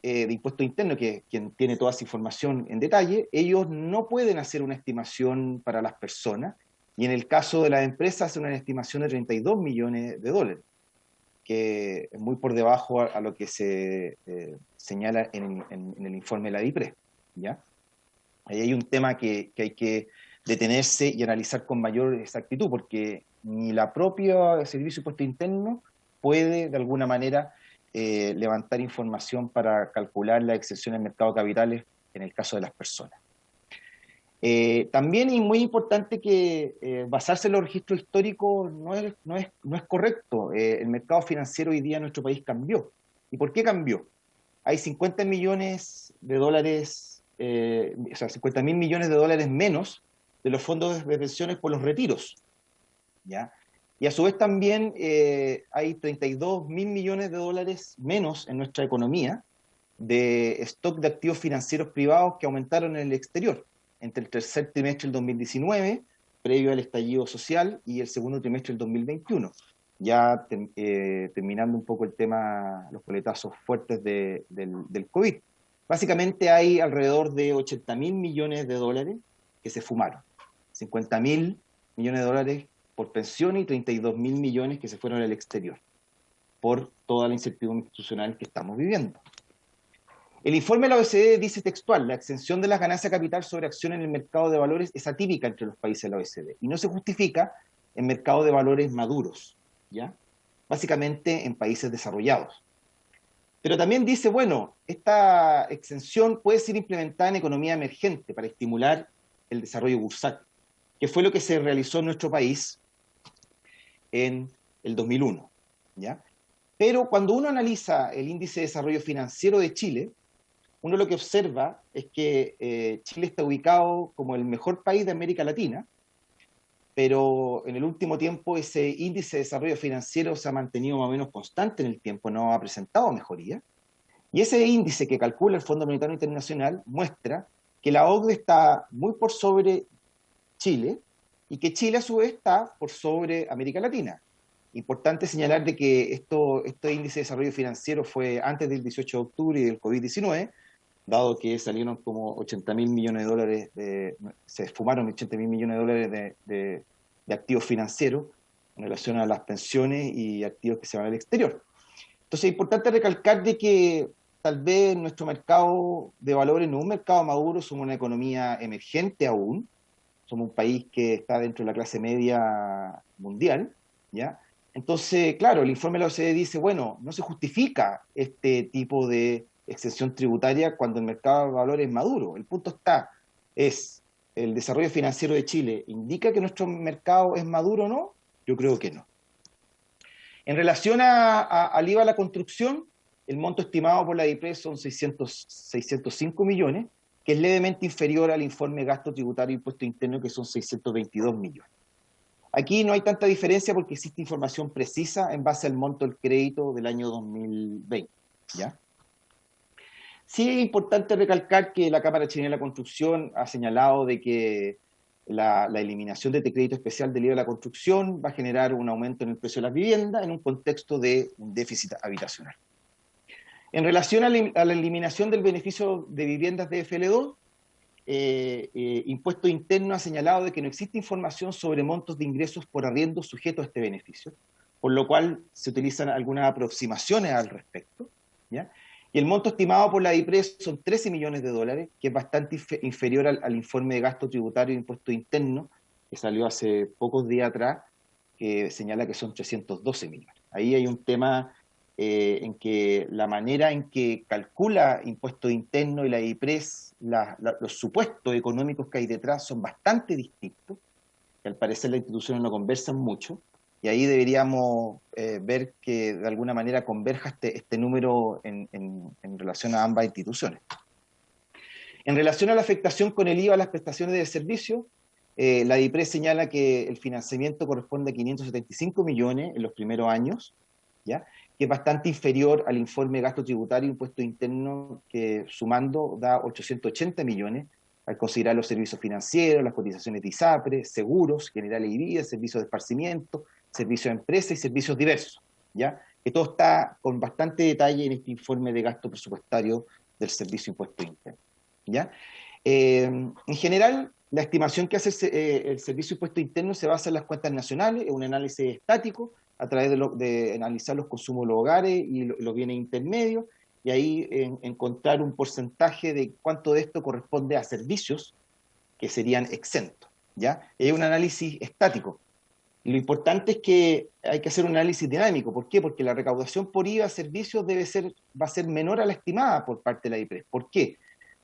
de impuesto interno, quien tiene toda esa información en detalle, ellos no pueden hacer una estimación para las personas, y en el caso de las empresas hacen una estimación de 32 millones de dólares, que es muy por debajo a lo que se señala en el informe de la DIPRES, ¿ya? Ahí hay un tema que hay que detenerse y analizar con mayor exactitud, porque ni la propia Servicio de Impuesto Interno puede, de alguna manera, levantar información para calcular la exención en mercado de capitales en el caso de las personas. También es muy importante que basarse en los registros históricos no es correcto. El mercado financiero hoy día en nuestro país cambió. ¿Y por qué cambió? Hay 50 millones de dólares, 50.000 millones de dólares menos de los fondos de pensiones por los retiros, ¿ya? Y a su vez también hay 32.000 millones de dólares menos en nuestra economía de stock de activos financieros privados que aumentaron en el exterior entre el tercer trimestre del 2019, previo al estallido social, y el segundo trimestre del 2021. Ya terminando un poco el tema, los coletazos fuertes del COVID. Básicamente hay alrededor de 80.000 millones de dólares que se fumaron. 50.000 millones de dólares por pensión y 32.000 millones que se fueron al exterior, por toda la incertidumbre institucional que estamos viviendo. El informe de la OECD dice textual: la exención de las ganancias de capital sobre acciones en el mercado de valores es atípica entre los países de la OECD y no se justifica en mercados de valores maduros, ¿ya? Básicamente en países desarrollados. Pero también dice, bueno, esta exención puede ser implementada en economía emergente para estimular el desarrollo bursátil, que fue lo que se realizó en nuestro país en el 2001, ¿ya? Pero cuando uno analiza el índice de desarrollo financiero de Chile, uno lo que observa es que Chile está ubicado como el mejor país de América Latina, pero en el último tiempo ese índice de desarrollo financiero se ha mantenido más o menos constante en el tiempo, no ha presentado mejoría. Y ese índice que calcula el Fondo Monetario Internacional muestra que la OCDE está muy por sobre Chile y que Chile a su vez está por sobre América Latina. Importante señalar de que este índice de desarrollo financiero fue antes del 18 de octubre y del COVID-19, dado que salieron como 80.000 millones de dólares, se esfumaron 80.000 millones de dólares de activos financieros en relación a las pensiones y activos que se van al exterior. Entonces es importante recalcar de que tal vez nuestro mercado de valores no es un mercado maduro, somos una economía emergente aún, somos un país que está dentro de la clase media mundial, ¿ya? Entonces, claro, el informe de la OCDE dice, bueno, no se justifica este tipo de exención tributaria cuando el mercado de valores es maduro. El punto es, ¿el desarrollo financiero de Chile indica que nuestro mercado es maduro o no? Yo creo que no. En relación al IVA a la construcción, el monto estimado por la DIPRES son 605 millones, que es levemente inferior al informe de gasto tributario e impuesto interno, que son 622 millones. Aquí no hay tanta diferencia porque existe información precisa en base al monto del crédito del año 2020, ¿ya? Sí es importante recalcar que la Cámara Chilena de la Construcción ha señalado de que la eliminación de este crédito especial del IVA a la construcción va a generar un aumento en el precio de las viviendas en un contexto de un déficit habitacional. En relación a la eliminación del beneficio de viviendas de FL2, Impuesto Interno ha señalado de que no existe información sobre montos de ingresos por arriendo sujetos a este beneficio, por lo cual se utilizan algunas aproximaciones al respecto, ¿ya? Y el monto estimado por la DIPRES son 13 millones de dólares, que es bastante inferior al informe de gasto tributario e impuesto interno, que salió hace pocos días atrás, que señala que son 312 millones. Ahí hay un tema en que la manera en que calcula impuesto interno y la DIPRES, los supuestos económicos que hay detrás son bastante distintos, que al parecer las instituciones no conversan mucho, y ahí deberíamos ver que de alguna manera converja este número en relación a ambas instituciones. En relación a la afectación con el IVA a las prestaciones de servicio, la DIPRES señala que el financiamiento corresponde a 575 millones en los primeros años, ¿ya?, que es bastante inferior al informe de gasto tributario e impuesto interno, que sumando da 880 millones, al considerar los servicios financieros, las cotizaciones de ISAPRE, seguros, generales y vida, servicios de esparcimiento, servicios de empresa y servicios diversos, ¿ya?, que todo está con bastante detalle en este informe de gasto presupuestario del Servicio de Impuesto Interno, ¿ya? En general, la estimación que hace el Servicio de Impuesto Interno se basa en las cuentas nacionales, es un análisis estático, a través de analizar los consumos de los hogares y los bienes intermedios, y ahí encontrar un porcentaje de cuánto de esto corresponde a servicios que serían exentos, ¿ya? Es un análisis estático. Y lo importante es que hay que hacer un análisis dinámico. ¿Por qué? Porque la recaudación por IVA a servicios va a ser menor a la estimada por parte de la DIPRES. ¿Por qué?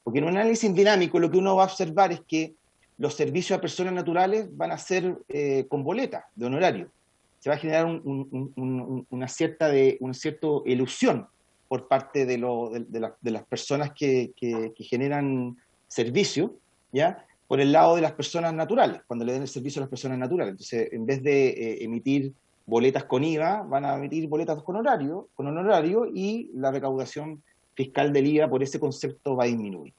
Porque en un análisis dinámico lo que uno va a observar es que los servicios a personas naturales van a ser con boleta de honorario. Se va a generar una cierta ilusión por parte de las personas que generan servicio, ¿ya?, por el lado de las personas naturales, cuando le den el servicio a las personas naturales. Entonces, en vez de emitir boletas con IVA, van a emitir boletas con honorario, y la recaudación fiscal del IVA por ese concepto va a disminuir.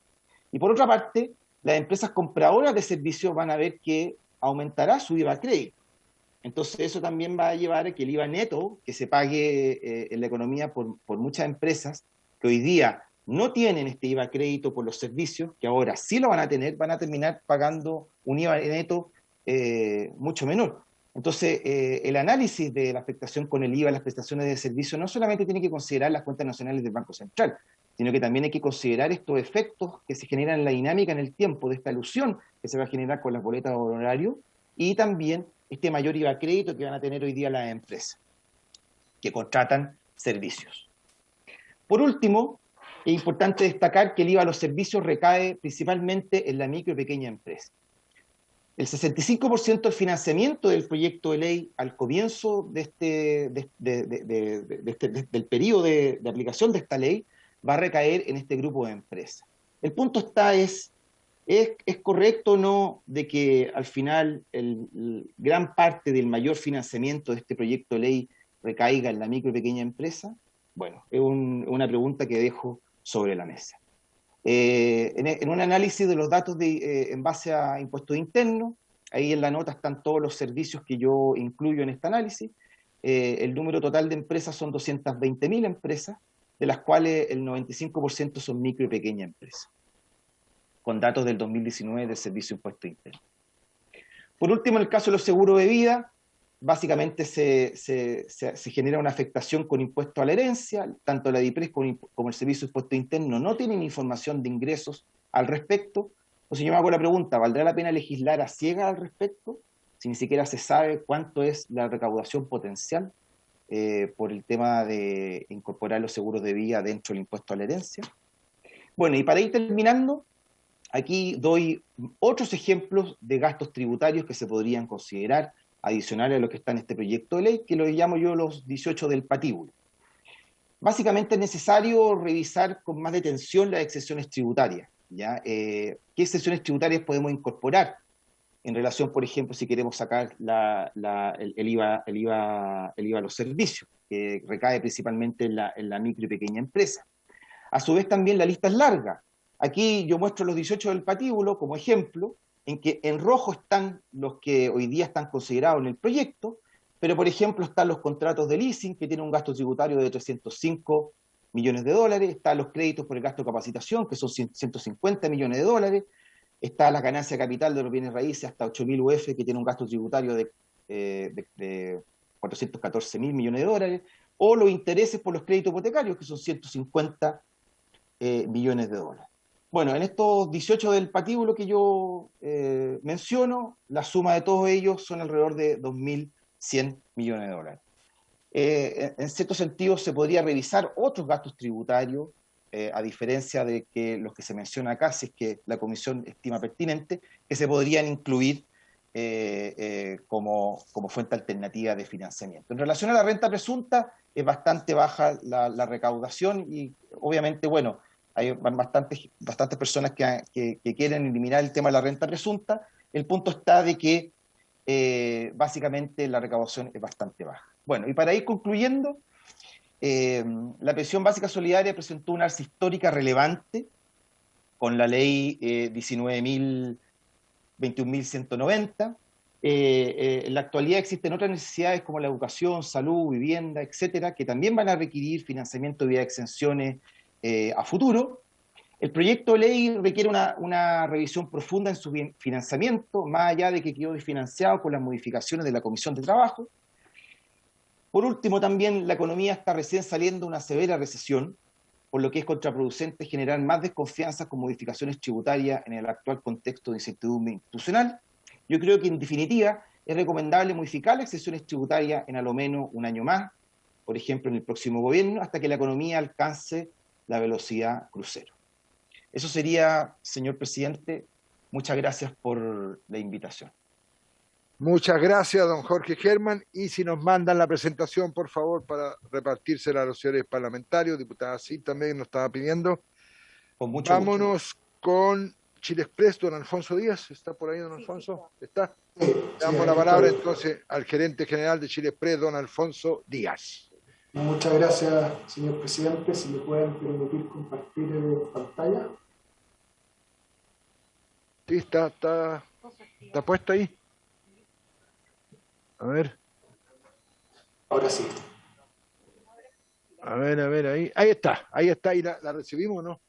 Y por otra parte, las empresas compradoras de servicios van a ver que aumentará su IVA crédito. Entonces eso también va a llevar a que el IVA neto que se pague en la economía por muchas empresas que hoy día no tienen este IVA crédito por los servicios, que ahora sí lo van a tener, van a terminar pagando un IVA neto mucho menor. Entonces, el análisis de la afectación con el IVA a las prestaciones de servicio no solamente tiene que considerar las cuentas nacionales del Banco Central, sino que también hay que considerar estos efectos que se generan en la dinámica en el tiempo de esta ilusión que se va a generar con las boletas de honorario, y también este mayor IVA crédito que van a tener hoy día las empresas que contratan servicios. Por último, es importante destacar que el IVA a los servicios recae principalmente en la micro y pequeña empresa. El 65% del financiamiento del proyecto de ley al comienzo del periodo de aplicación de esta ley va a recaer en este grupo de empresas. El punto está ¿es correcto o no de que al final gran parte del mayor financiamiento de este proyecto de ley recaiga en la micro y pequeña empresa? Bueno, es una pregunta que dejo sobre la mesa. En un análisis de los datos en base a impuestos internos, ahí en la nota están todos los servicios que yo incluyo en este análisis. El número total de empresas son 220.000 empresas, de las cuales el 95% son micro y pequeña empresas, con datos del 2019 del Servicio de Impuesto Interno. Por último, en el caso de los seguros de vida, básicamente se genera una afectación con impuesto a la herencia. Tanto la DIPRES como el Servicio de Impuesto Interno no tienen información de ingresos al respecto. Entonces yo me hago la pregunta, ¿valdrá la pena legislar a ciegas al respecto, si ni siquiera se sabe cuánto es la recaudación potencial por el tema de incorporar los seguros de vida dentro del impuesto a la herencia? Bueno, y para ir terminando, aquí doy otros ejemplos de gastos tributarios que se podrían considerar adicionales a lo que está en este proyecto de ley, que lo llamo yo los 18 del patíbulo. Básicamente es necesario revisar con más detención las exenciones tributarias, ¿ya? ¿Qué exenciones tributarias podemos incorporar en relación, por ejemplo, si queremos sacar el IVA a los servicios, que recae principalmente en la micro y pequeña empresa? A su vez también la lista es larga. Aquí yo muestro los 18 del patíbulo como ejemplo, en que en rojo están los que hoy día están considerados en el proyecto, pero por ejemplo están los contratos de leasing, que tienen un gasto tributario de 305 millones de dólares, están los créditos por el gasto de capacitación, que son 150 millones de dólares, está la ganancia de capital de los bienes raíces hasta 8.000 UF, que tiene un gasto tributario de 414.000 millones de dólares, o los intereses por los créditos hipotecarios, que son 150 millones de dólares. Bueno, en estos 18 del patíbulo que yo menciono, la suma de todos ellos son alrededor de 2.100 millones de dólares. En cierto sentido, se podría revisar otros gastos tributarios, a diferencia de que los que se menciona acá, si es que la Comisión estima pertinente, que se podrían incluir como fuente alternativa de financiamiento. En relación a la renta presunta, es bastante baja la recaudación y obviamente, bueno, hay bastantes personas que quieren eliminar el tema de la renta presunta. El punto está de que básicamente la recaudación es bastante baja. Bueno, y para ir concluyendo, la pensión básica solidaria presentó una alza histórica relevante con la ley 21.190. En la actualidad existen otras necesidades como la educación, salud, vivienda, etcétera, que también van a requerir financiamiento vía exenciones a futuro. El proyecto de ley requiere una revisión profunda en su financiamiento, más allá de que quedó desfinanciado con las modificaciones de la Comisión de Trabajo. Por último, también la economía está recién saliendo de una severa recesión, por lo que es contraproducente generar más desconfianza con modificaciones tributarias en el actual contexto de incertidumbre institucional. Yo creo que, en definitiva, es recomendable modificar las exenciones tributarias en a lo menos un año más, por ejemplo, en el próximo gobierno, hasta que la economía alcance la velocidad crucero. Eso sería, señor presidente. Muchas gracias por la invitación. Muchas gracias, don Jorge Germán. Y si nos mandan la presentación, por favor, para repartírsela a los señores parlamentarios, diputada sí también nos estaba pidiendo. Con mucho Vámonos con Chile Express, don Alfonso Díaz. ¿Está por ahí, don Alfonso? ¿Está? Le damos la palabra entonces al gerente general de Chile Express, don Alfonso Díaz. Muchas gracias, señor presidente. Si me pueden permitir compartir pantalla. Sí, está puesta ahí. A ver. Ahora sí. A ver, ahí está, y la recibimos, ¿o no?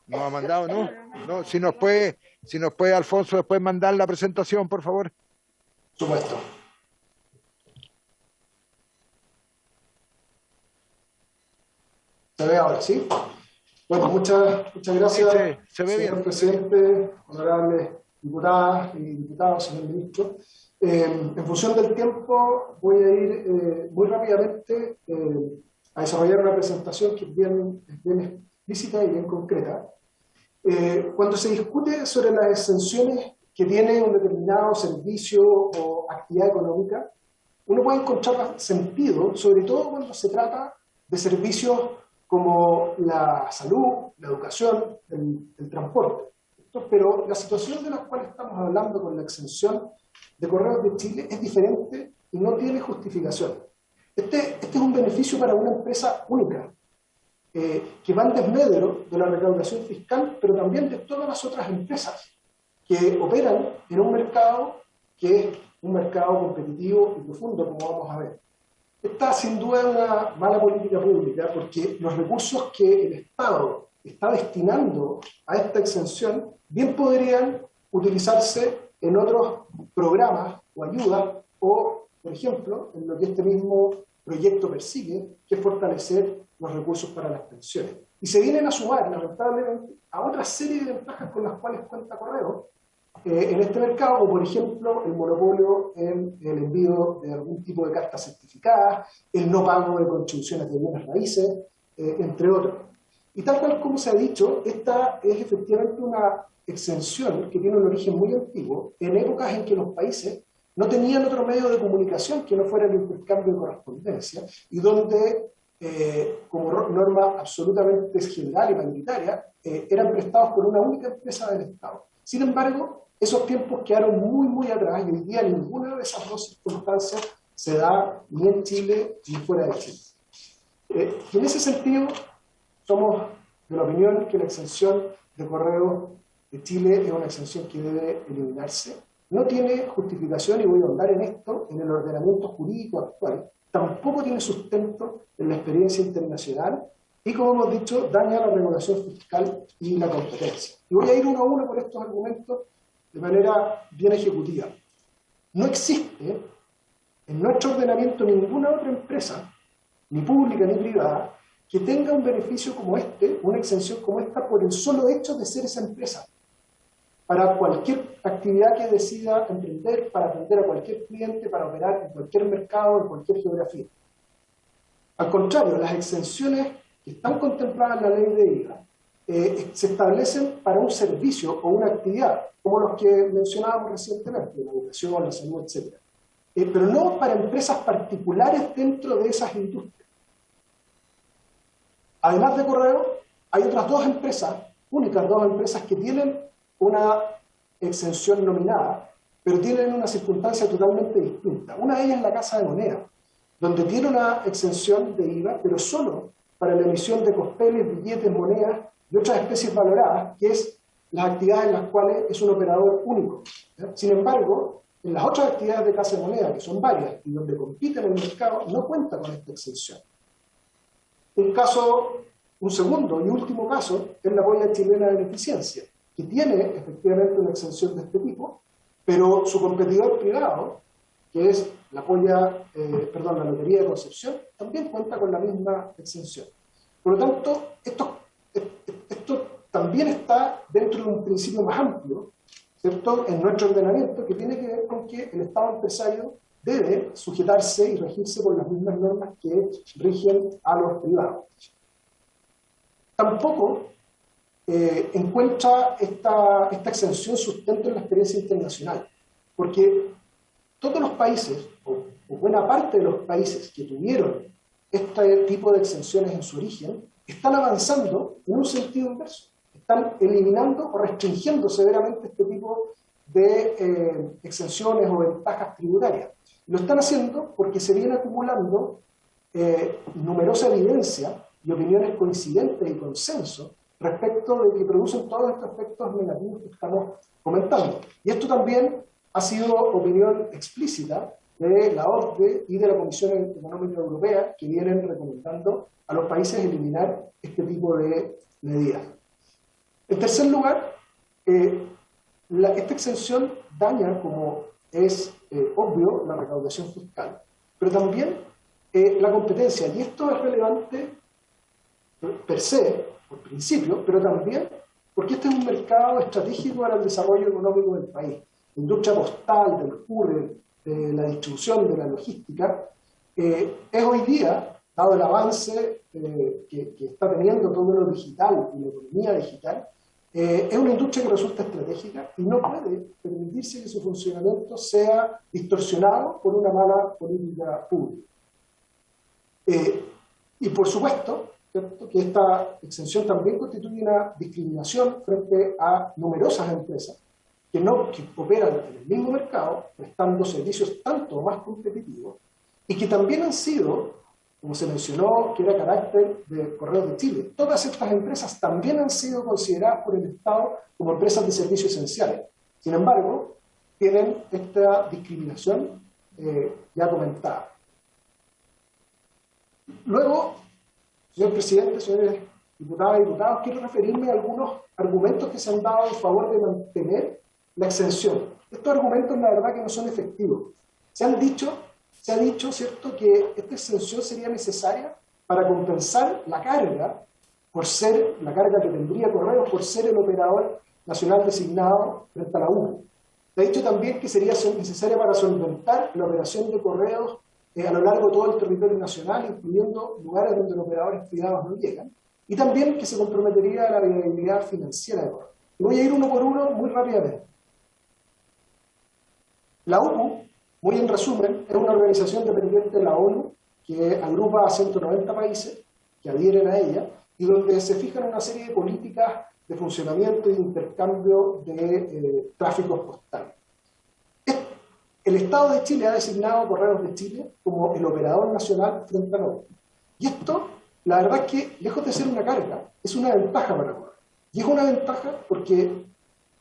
¿Nos ha mandado, no? No, si nos puede, Alfonso, después mandar la presentación, por favor. Por supuesto. ¿Se ve ahora, sí? Bueno, muchas gracias, se ve señor bien. presidente, honorables diputadas y diputados, señor ministro. En función del tiempo, voy a ir muy rápidamente a desarrollar una presentación que es bien explícita y bien concreta. Cuando se discute sobre las exenciones que tiene un determinado servicio o actividad económica, uno puede encontrar sentido, sobre todo cuando se trata de servicios como la salud, la educación, el transporte. Pero la situación de la cual estamos hablando con la exención de Correos de Chile es diferente y no tiene justificación. Este es un beneficio para una empresa única, que va en desmedro de la recaudación fiscal, pero también de todas las otras empresas que operan en un mercado que es un mercado competitivo y profundo, como vamos a ver. Esta, sin duda, es una mala política pública, porque los recursos que el Estado está destinando a esta exención bien podrían utilizarse en otros programas o ayudas, o, por ejemplo, en lo que este mismo proyecto persigue, que es fortalecer los recursos para las pensiones. Y se vienen a sumar, lamentablemente, a otra serie de ventajas con las cuales cuenta Correo en este mercado, como por ejemplo el monopolio en el envío de algún tipo de cartas certificadas, el no pago de contribuciones de bienes raíces, entre otros. Y tal cual como se ha dicho, esta es efectivamente una exención que tiene un origen muy antiguo, en épocas en que los países no tenían otro medio de comunicación que no fuera el intercambio de correspondencia, y donde, como norma absolutamente general y mayoritaria, eran prestados por una única empresa del Estado. Sin embargo, esos tiempos quedaron muy atrás, y hoy día ninguna de esas dos circunstancias se da ni en Chile ni fuera de Chile. Y en ese sentido, somos de la opinión que la exención de Correos de Chile es una exención que debe eliminarse. No tiene justificación, y voy a ahondar en esto, en el ordenamiento jurídico actual. Tampoco tiene sustento en la experiencia internacional y, como hemos dicho, daña la regulación fiscal y la competencia. Y voy a ir uno a uno por estos argumentos de manera bien ejecutiva. No existe en nuestro ordenamiento ninguna otra empresa, ni pública ni privada, que tenga un beneficio como este, una exención como esta, por el solo hecho de ser esa empresa. Para cualquier actividad que decida emprender, para atender a cualquier cliente, para operar en cualquier mercado, en cualquier geografía. Al contrario, las exenciones que están contempladas en la ley de IVA se establecen para un servicio o una actividad, como los que mencionábamos recientemente, la educación, la salud, etc. Pero no para empresas particulares dentro de esas industrias. Además de Correo, hay otras dos empresas, únicas dos empresas que tienen una exención nominada, pero tienen una circunstancia totalmente distinta. Una de ellas es la Casa de Moneda, donde tiene una exención de IVA, pero solo para la emisión de costeles, billetes, monedas y otras especies valoradas, que es las actividades en las cuales es un operador único. Sin embargo, en las otras actividades de Casa de Moneda, que son varias y donde compiten en el mercado, no cuenta con esta exención. Un segundo y último caso es la Polla Chilena de Beneficencia, que tiene efectivamente una exención de este tipo, pero su competidor privado, que es la Lotería de Concepción, también cuenta con la misma exención. Por lo tanto, esto también está dentro de un principio más amplio, ¿cierto?, en nuestro ordenamiento, que tiene que ver con que el Estado empresario debe sujetarse y regirse por las mismas normas que rigen a los privados. Tampoco encuentra esta exención sustento en la experiencia internacional, porque todos los países, o buena parte de los países que tuvieron este tipo de exenciones en su origen, están avanzando en un sentido inverso. Están eliminando o restringiendo severamente este tipo de exenciones o ventajas tributarias. Lo están haciendo porque se viene acumulando numerosa evidencia y opiniones coincidentes y consenso respecto de que producen todos estos efectos negativos que estamos comentando. Y esto también ha sido opinión explícita de la OCDE y de la Comisión Económica Europea, que vienen recomendando a los países eliminar este tipo de medidas. En tercer lugar, esta exención daña, como es obvio, la recaudación fiscal, pero también la competencia. Y esto es relevante per se, por principio, pero también porque este es un mercado estratégico para el desarrollo económico del país. La industria postal, del courier, de la distribución, de la logística, es hoy día, dado el avance que está teniendo todo lo digital y la economía digital, es una industria que resulta estratégica y no puede permitirse que su funcionamiento sea distorsionado por una mala política pública. Y por supuesto, ¿cierto?, que esta exención también constituye una discriminación frente a numerosas empresas que operan en el mismo mercado, prestando servicios tanto más competitivos, y que también han sido, como se mencionó, que era carácter de Correos de Chile. Todas estas empresas también han sido consideradas por el Estado como empresas de servicios esenciales. Sin embargo, tienen esta discriminación ya comentada. Luego, señor presidente, señores diputadas y diputados, quiero referirme a algunos argumentos que se han dado en favor de mantener la exención. Estos argumentos, la verdad, que no son efectivos. Se ha dicho, ¿cierto?, que esta exención sería necesaria para compensar la carga que tendría Correos por ser el operador nacional designado frente a la UNE. Se ha dicho también que sería necesaria para solventar la operación de Correos a lo largo de todo el territorio nacional, incluyendo lugares donde los operadores privados no llegan, y también que se comprometería a la viabilidad financiera de Correos. Voy a ir uno por uno muy rápidamente. La UPU, muy en resumen, es una organización dependiente de la ONU que agrupa a 190 países que adhieren a ella y donde se fijan una serie de políticas de funcionamiento y de intercambio de tráficos postales. El Estado de Chile ha designado a Correos de Chile como el operador nacional frente a la ONU. Y esto, la verdad es que, lejos de ser una carga, es una ventaja para Correos. Y es una ventaja porque,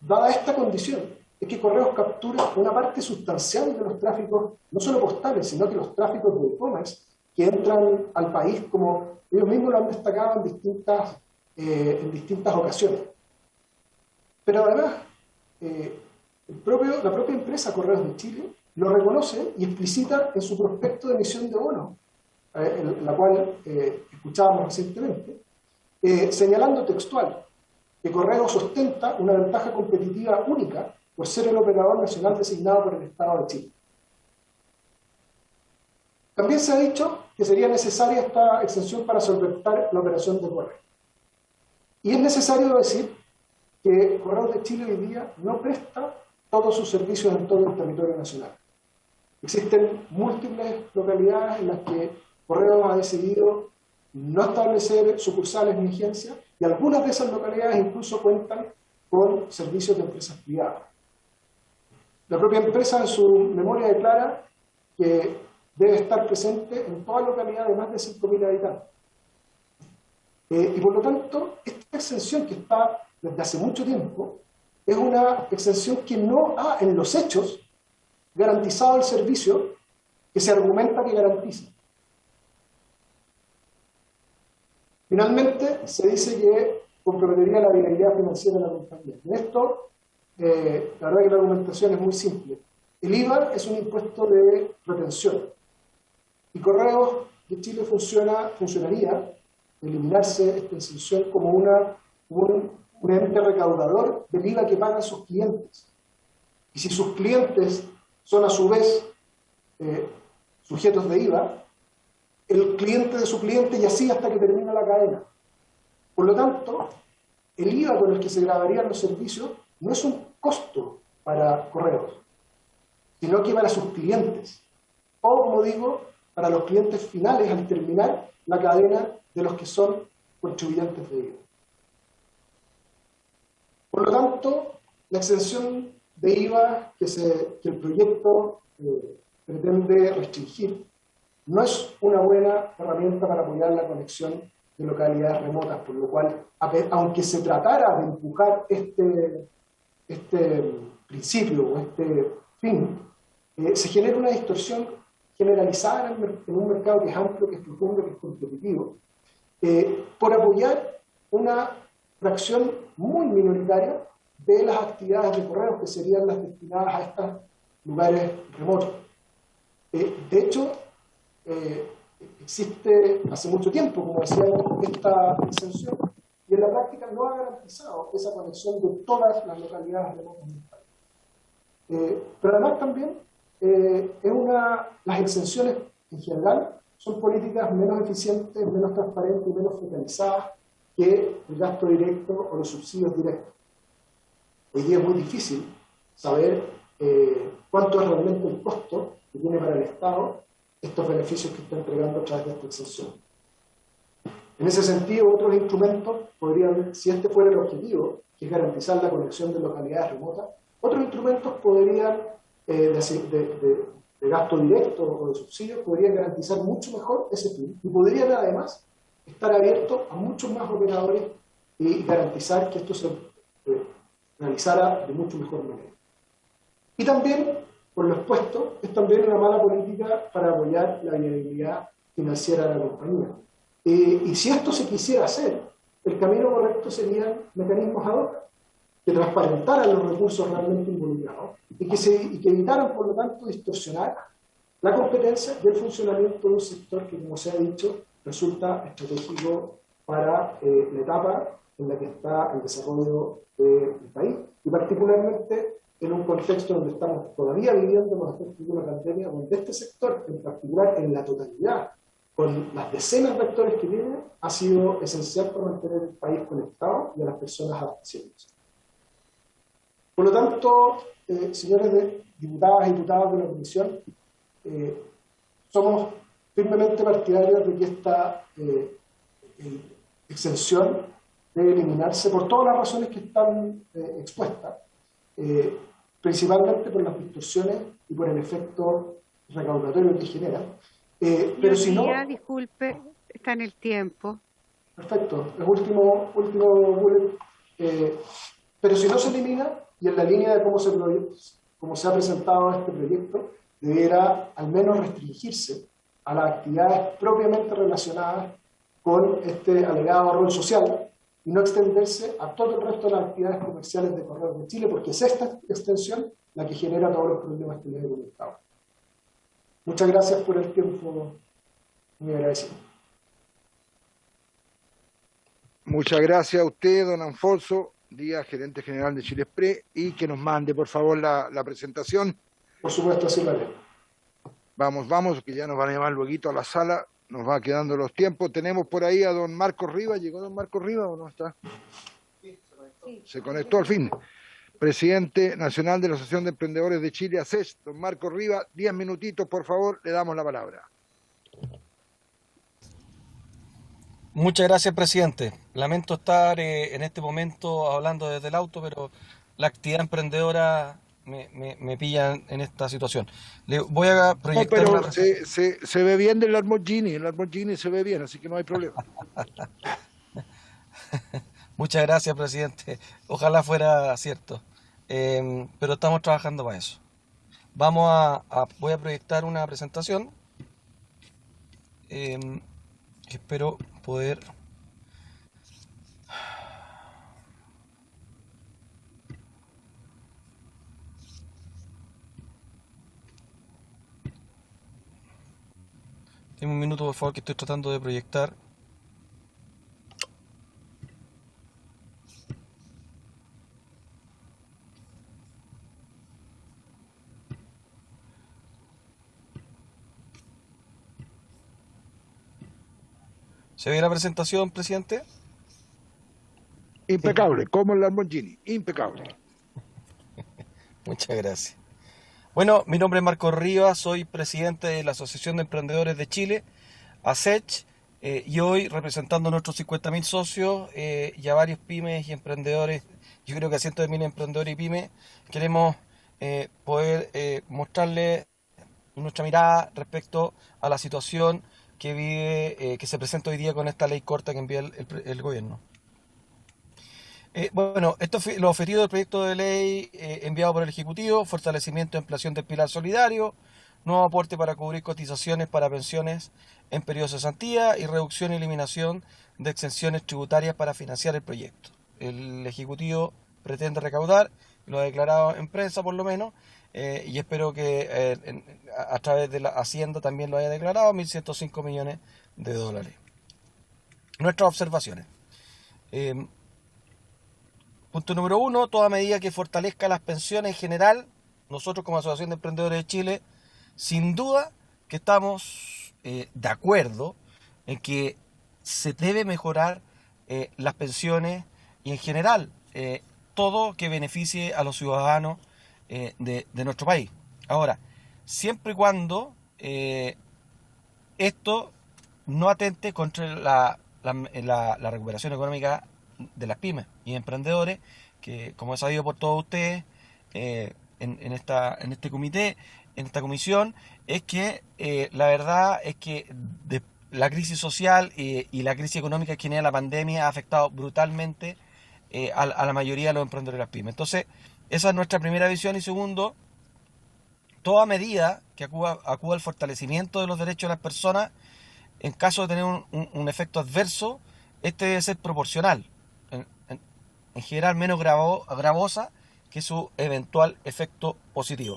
dada esta condición, es que Correos captura una parte sustancial de los tráficos, no solo postales, sino que los tráficos de e-commerce que entran al país, como ellos mismos lo han destacado en distintas ocasiones. Pero además, la propia empresa Correos de Chile lo reconoce y explicita en su prospecto de emisión de bonos, la cual escuchábamos recientemente, señalando textual que Correos ostenta una ventaja competitiva única por ser el operador nacional designado por el Estado de Chile. También se ha dicho que sería necesaria esta exención para solventar la operación de Correos. Y es necesario decir que Correos de Chile hoy día no presta todos sus servicios en todo el territorio nacional. Existen múltiples localidades en las que Correos ha decidido no establecer sucursales ni agencias, y algunas de esas localidades incluso cuentan con servicios de empresas privadas. La propia empresa en su memoria declara que debe estar presente en toda localidad de más de 5.000 habitantes. Y por lo tanto, esta exención que está desde hace mucho tiempo es una exención que no ha en los hechos garantizado el servicio que se argumenta que garantiza. Finalmente, se dice que comprometería la viabilidad financiera de la compañía. En esto, la verdad que la argumentación es muy simple. El IVA es un impuesto de retención. Y Correos de Chile funcionaría, eliminarse esta exención como un ente recaudador del IVA que pagan sus clientes. Y si sus clientes son a su vez sujetos de IVA, el cliente de su cliente y así hasta que termina la cadena. Por lo tanto, el IVA con el que se grabarían los servicios no es un costo para Correos, sino que para sus clientes, o como digo, para los clientes finales al terminar la cadena de los que son contribuyentes de IVA. Por lo tanto, la exención de IVA que el proyecto pretende restringir no es una buena herramienta para apoyar la conexión de localidades remotas, por lo cual, aunque se tratara de empujar este principio o este fin, se genera una distorsión generalizada en un mercado que es amplio, que es profundo, que es competitivo, por apoyar una fracción muy minoritaria de las actividades de Correos que serían las destinadas a estos lugares remotos. De hecho, existe hace mucho tiempo, como decíamos, esta exención, y en la práctica no ha garantizado esa conexión de todas las localidades remotas del país. Pero además también las exenciones en general son políticas menos eficientes, menos transparentes y menos focalizadas que el gasto directo o los subsidios directos. Hoy día es muy difícil saber cuánto es realmente el costo que tiene para el Estado estos beneficios que está entregando a través de esta exención. En ese sentido, otros instrumentos podrían, si este fuera el objetivo, que es garantizar la conexión de localidades remotas, otros instrumentos podrían, de gasto directo o de subsidios, podrían garantizar mucho mejor ese fin y podrían además estar abiertos a muchos más operadores y garantizar que esto se realizara de mucho mejor manera. Y también, por lo expuesto, es también una mala política para apoyar la viabilidad financiera de la compañía. Y si esto se quisiera hacer, el camino correcto serían mecanismos ad hoc que transparentaran los recursos realmente involucrados y que evitaran, por lo tanto, distorsionar la competencia y el funcionamiento de un sector que, como se ha dicho, resulta estratégico para la etapa en la que está el desarrollo del país y particularmente en un contexto donde estamos todavía viviendo los efectos de una pandemia, donde este sector, en particular en la totalidad, con las decenas de actores que tiene, ha sido esencial para mantener el país conectado y a las personas abasteciéndose. Por lo tanto, señores diputadas y diputados de la Comisión, somos firmemente partidarios de que esta exención debe eliminarse por todas las razones que están expuestas, principalmente por las distorsiones y por el efecto recaudatorio que genera. Pero si no... Disculpe, está en el tiempo. Perfecto, el último bullet. Pero si no se elimina, y en la línea de cómo se ha presentado este proyecto, deberá al menos restringirse a las actividades propiamente relacionadas con este alegado rol social y no extenderse a todo el resto de las actividades comerciales de Correos de Chile, porque es esta extensión la que genera todos los problemas que les he comentado. Muchas gracias por el tiempo, muy agradecido. Muchas gracias a usted, don Anfonso Díaz, gerente general de Chile Express, y que nos mande, por favor, la presentación. Por supuesto, así lo haré. Vamos, que ya nos van a llamar luego a la sala nos va quedando los tiempos. Tenemos por ahí a don Marcos Rivas. ¿Llegó don Marcos Rivas o no está? Se conectó al fin. Presidente nacional de la Asociación de Emprendedores de Chile, ASECH, don Marcos Rivas. 10 minutitos, por favor, le damos la palabra. Muchas gracias, presidente. Lamento estar en este momento hablando desde el auto, pero la actividad emprendedora me pilla en esta situación. Le voy a proyectar No, pero una... se ve bien del Lamborghini, el Lamborghini se ve bien, así que no hay problema. Muchas gracias, presidente. Ojalá fuera cierto. Pero estamos trabajando para eso. Voy a proyectar una presentación. Espero poder... Deme un minuto, por favor, que estoy tratando de proyectar. ¿Se ve la presentación, presidente? Impecable, como el Lamborghini, impecable. Muchas gracias. Bueno, mi nombre es Marco Rivas, soy presidente de la Asociación de Emprendedores de Chile, ASECH, y hoy representando a nuestros 50.000 socios y a varios pymes y emprendedores, yo creo que a cientos de miles de emprendedores y pymes, queremos poder mostrarles nuestra mirada respecto a la situación que vive, que se presenta hoy día con esta ley corta que envía el gobierno. Bueno, esto fue lo objetivo del proyecto de ley enviado por el Ejecutivo: fortalecimiento de ampliación del pilar solidario, nuevo aporte para cubrir cotizaciones para pensiones en periodo de cesantía y reducción y eliminación de exenciones tributarias para financiar el proyecto. El Ejecutivo pretende recaudar, lo ha declarado en prensa por lo menos, y espero que a través de la Hacienda también lo haya declarado, 1.105 millones de dólares. Nuestras observaciones. Punto número 1, toda medida que fortalezca las pensiones en general, nosotros como Asociación de Emprendedores de Chile, sin duda que estamos de acuerdo en que se debe mejorar las pensiones y en general todo que beneficie a los ciudadanos de nuestro país. Ahora, siempre y cuando esto no atente contra la recuperación económica de las pymes y emprendedores, que como es sabido por todos ustedes en este comité, en esta comisión, es que la verdad es que la crisis social y la crisis económica que genera la pandemia ha afectado brutalmente a la mayoría de los emprendedores y las pymes. Entonces, esa es nuestra primera visión. Y segundo, toda medida que acuda al fortalecimiento de los derechos de las personas, en caso de tener un efecto adverso, este debe ser proporcional, en general menos gravosa que su eventual efecto positivo.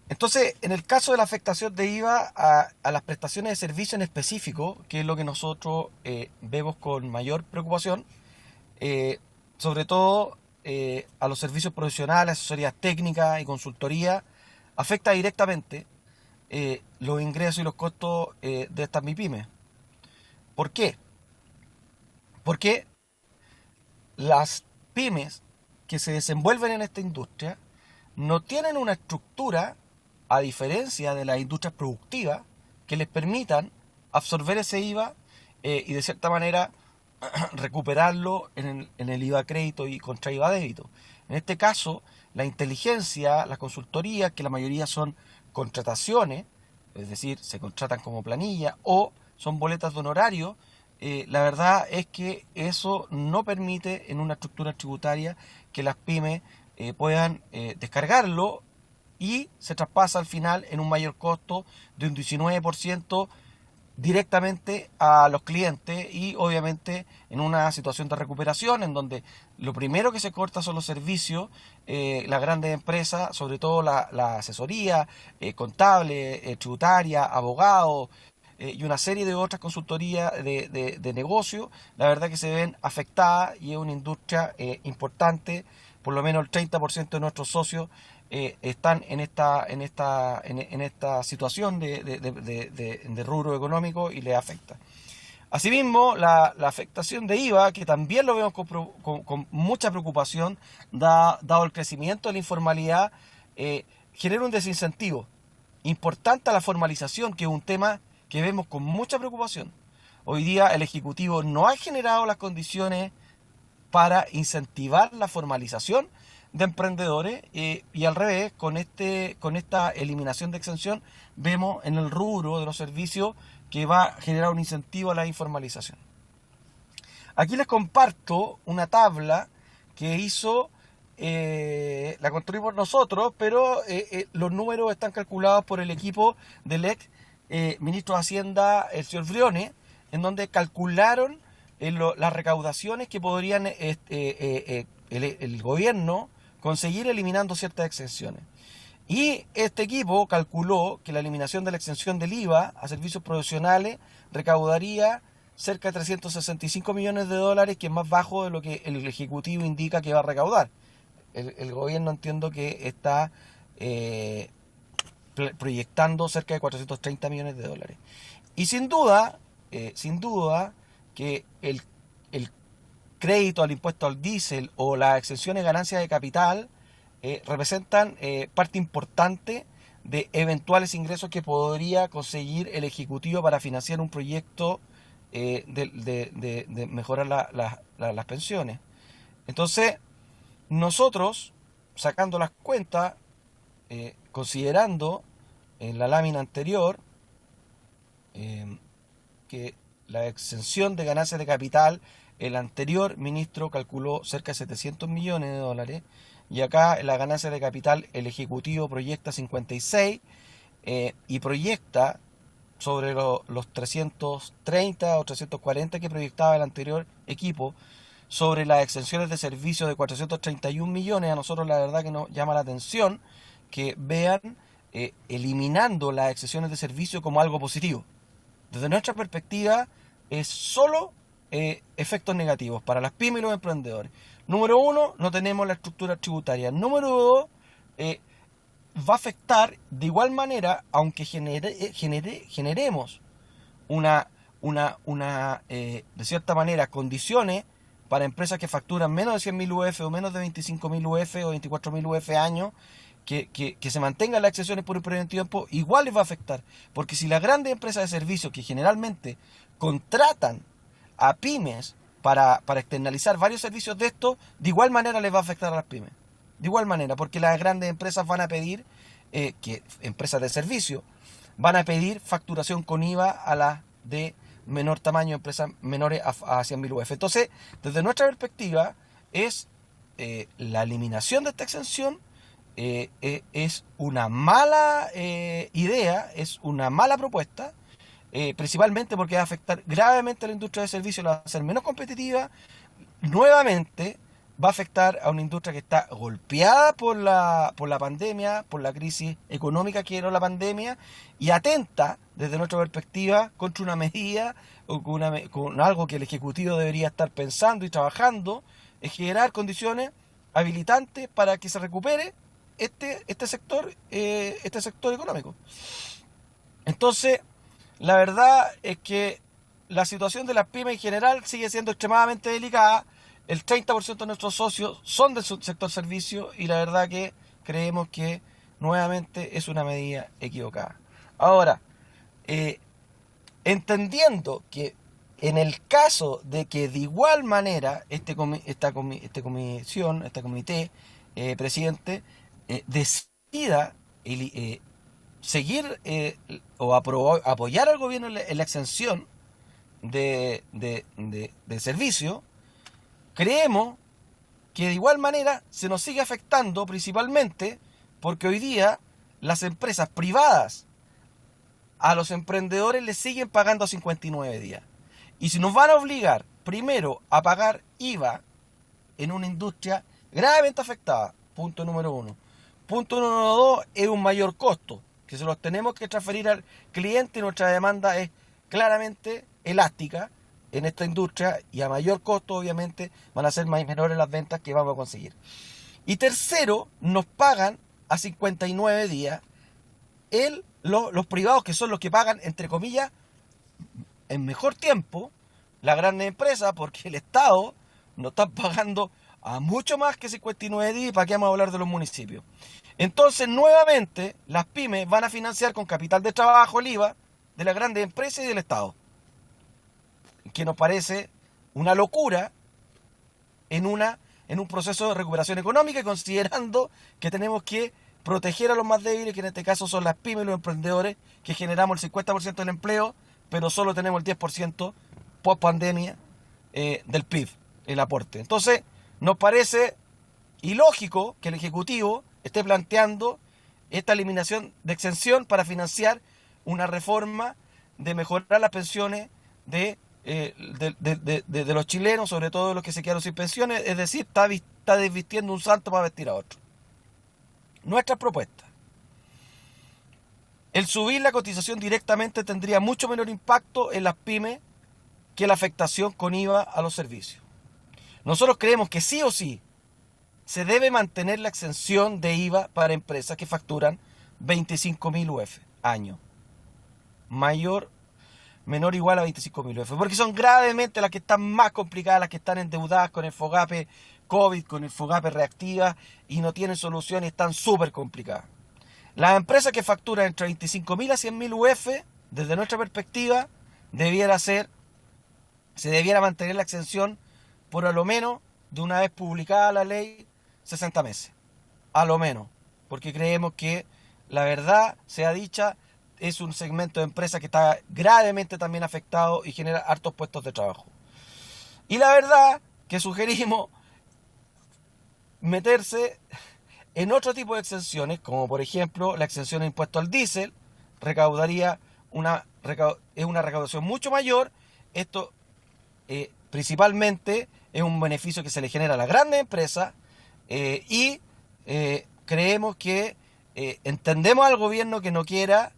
Entonces, en el caso de la afectación de IVA a las prestaciones de servicio en específico, que es lo que nosotros vemos con mayor preocupación, sobre todo a los servicios profesionales, asesorías técnicas y consultoría, afecta directamente los ingresos y los costos de estas MIPYMES. ¿Por qué? Porque las pymes que se desenvuelven en esta industria no tienen una estructura, a diferencia de las industrias productivas, que les permitan absorber ese IVA y de cierta manera recuperarlo en el IVA crédito y contra IVA débito. En este caso, la inteligencia, las consultorías, que la mayoría son contrataciones, es decir, se contratan como planilla o son boletas de honorario, la verdad es que eso no permite en una estructura tributaria que las pymes puedan descargarlo y se traspasa al final en un mayor costo de un 19% directamente a los clientes y obviamente en una situación de recuperación en donde lo primero que se corta son los servicios, las grandes empresas, sobre todo la asesoría contable, tributaria, abogados, y una serie de otras consultorías de negocio, la verdad que se ven afectadas y es una industria importante, por lo menos el 30% de nuestros socios están en esta situación de rubro económico y les afecta. Asimismo, la afectación de IVA, que también lo vemos con mucha preocupación, dado el crecimiento de la informalidad, genera un desincentivo importante a la formalización, que es un tema que vemos con mucha preocupación. Hoy día el Ejecutivo no ha generado las condiciones para incentivar la formalización de emprendedores, y al revés, con esta eliminación de exención, vemos en el rubro de los servicios que va a generar un incentivo a la informalización. Aquí les comparto una tabla que hizo, la construimos nosotros, pero los números están calculados por el equipo del ex ministro de Hacienda, el señor Briones, en donde calcularon las recaudaciones que podrían el gobierno conseguir eliminando ciertas exenciones. Y este equipo calculó que la eliminación de la exención del IVA a servicios profesionales recaudaría cerca de 365 millones de dólares, que es más bajo de lo que el Ejecutivo indica que va a recaudar. El gobierno, entiendo que está proyectando cerca de 430 millones de dólares. Y sin duda que el crédito al impuesto al diésel o las exenciones de ganancias de capital representan parte importante de eventuales ingresos que podría conseguir el Ejecutivo para financiar un proyecto de mejorar las pensiones. Entonces, nosotros, sacando las cuentas, considerando en la lámina anterior que la exención de ganancias de capital, el anterior ministro calculó cerca de 700 millones de dólares, y acá en la ganancia de capital el Ejecutivo proyecta 56, y proyecta sobre los 330 o 340 que proyectaba el anterior equipo, sobre las exenciones de servicios de 431 millones. A nosotros la verdad que nos llama la atención que vean eliminando las exenciones de servicio como algo positivo. Desde nuestra perspectiva es solo efectos negativos para las pymes y los emprendedores. Número uno, no tenemos la estructura tributaria. Número dos, va a afectar de igual manera, aunque generemos de cierta manera condiciones para empresas que facturan menos de 100.000 UF o menos de 25.000 UF o 24.000 UF año, que se mantengan las exenciones por un periodo de tiempo, igual les va a afectar. Porque si las grandes empresas de servicios, que generalmente contratan a pymes para externalizar varios servicios de estos, de igual manera les va a afectar a las pymes. De igual manera, porque las grandes empresas van a pedir, empresas de servicio, van a pedir facturación con IVA a las de menor tamaño, empresas menores a 100.000 UF. Entonces, desde nuestra perspectiva, la eliminación de esta exención es una mala idea, es una mala propuesta, principalmente porque va a afectar gravemente a la industria de servicios, la va a hacer menos competitiva. Nuevamente va a afectar a una industria que está golpeada por la pandemia, por la crisis económica que era la pandemia, y atenta desde nuestra perspectiva contra una medida o con algo que el Ejecutivo debería estar pensando y trabajando, es generar condiciones habilitantes para que se recupere este sector económico. Entonces, la verdad es que la situación de las pymes en general sigue siendo extremadamente delicada. El 30% de nuestros socios son del sector servicio, y la verdad que creemos que nuevamente es una medida equivocada. Ahora, entendiendo que en el caso de que de igual manera este comité, presidente, decida seguir o apoyar al gobierno en la exención de servicio, creemos que de igual manera se nos sigue afectando, principalmente porque hoy día las empresas privadas a los emprendedores les siguen pagando a 59 días. Y si nos van a obligar primero a pagar IVA en una industria gravemente afectada, punto número uno. Punto número dos, es un mayor costo que se los tenemos que transferir al cliente, y nuestra demanda es claramente elástica en esta industria, y a mayor costo obviamente van a ser más menores las ventas que vamos a conseguir. Y tercero, nos pagan a 59 días, los privados, que son los que pagan, entre comillas, en mejor tiempo, la gran empresa, porque el Estado no está pagando a mucho más que 59 días, ¿para qué vamos a hablar de los municipios? Entonces, nuevamente, las pymes van a financiar con capital de trabajo el IVA de las grandes empresas y del Estado, que nos parece una locura en un proceso de recuperación económica, considerando que tenemos que proteger a los más débiles, que en este caso son las pymes y los emprendedores, que generamos el 50% del empleo, pero solo tenemos el 10% post pandemia del PIB, el aporte. Entonces, nos parece ilógico que el Ejecutivo esté planteando esta eliminación de exención para financiar una reforma de mejorar las pensiones de los chilenos, sobre todo de los que se quedaron sin pensiones, es decir, está desvistiendo un santo para vestir a otro. Nuestra propuesta: el subir la cotización directamente tendría mucho menor impacto en las pymes que la afectación con IVA a los servicios. Nosotros creemos que sí o sí se debe mantener la exención de IVA para empresas que facturan 25.000 UF año, menor o igual a 25.000 UF, porque son gravemente las que están más complicadas, las que están endeudadas con el FOGAPE COVID, con el FOGAPE reactiva, y no tienen solución y están súper complicadas. Las empresas que facturan entre 25.000 a 100.000 UF, desde nuestra perspectiva, se debiera mantener la exención por a lo menos, de una vez publicada la ley, 60 meses. A lo menos. Porque creemos que, la verdad sea dicha, es un segmento de empresa que está gravemente también afectado y genera hartos puestos de trabajo. Y la verdad que sugerimos meterse en otro tipo de exenciones, como por ejemplo la exención de impuesto al diésel, es una recaudación mucho mayor. Esto principalmente es un beneficio que se le genera a las grandes empresas, y creemos que entendemos al gobierno que no quiera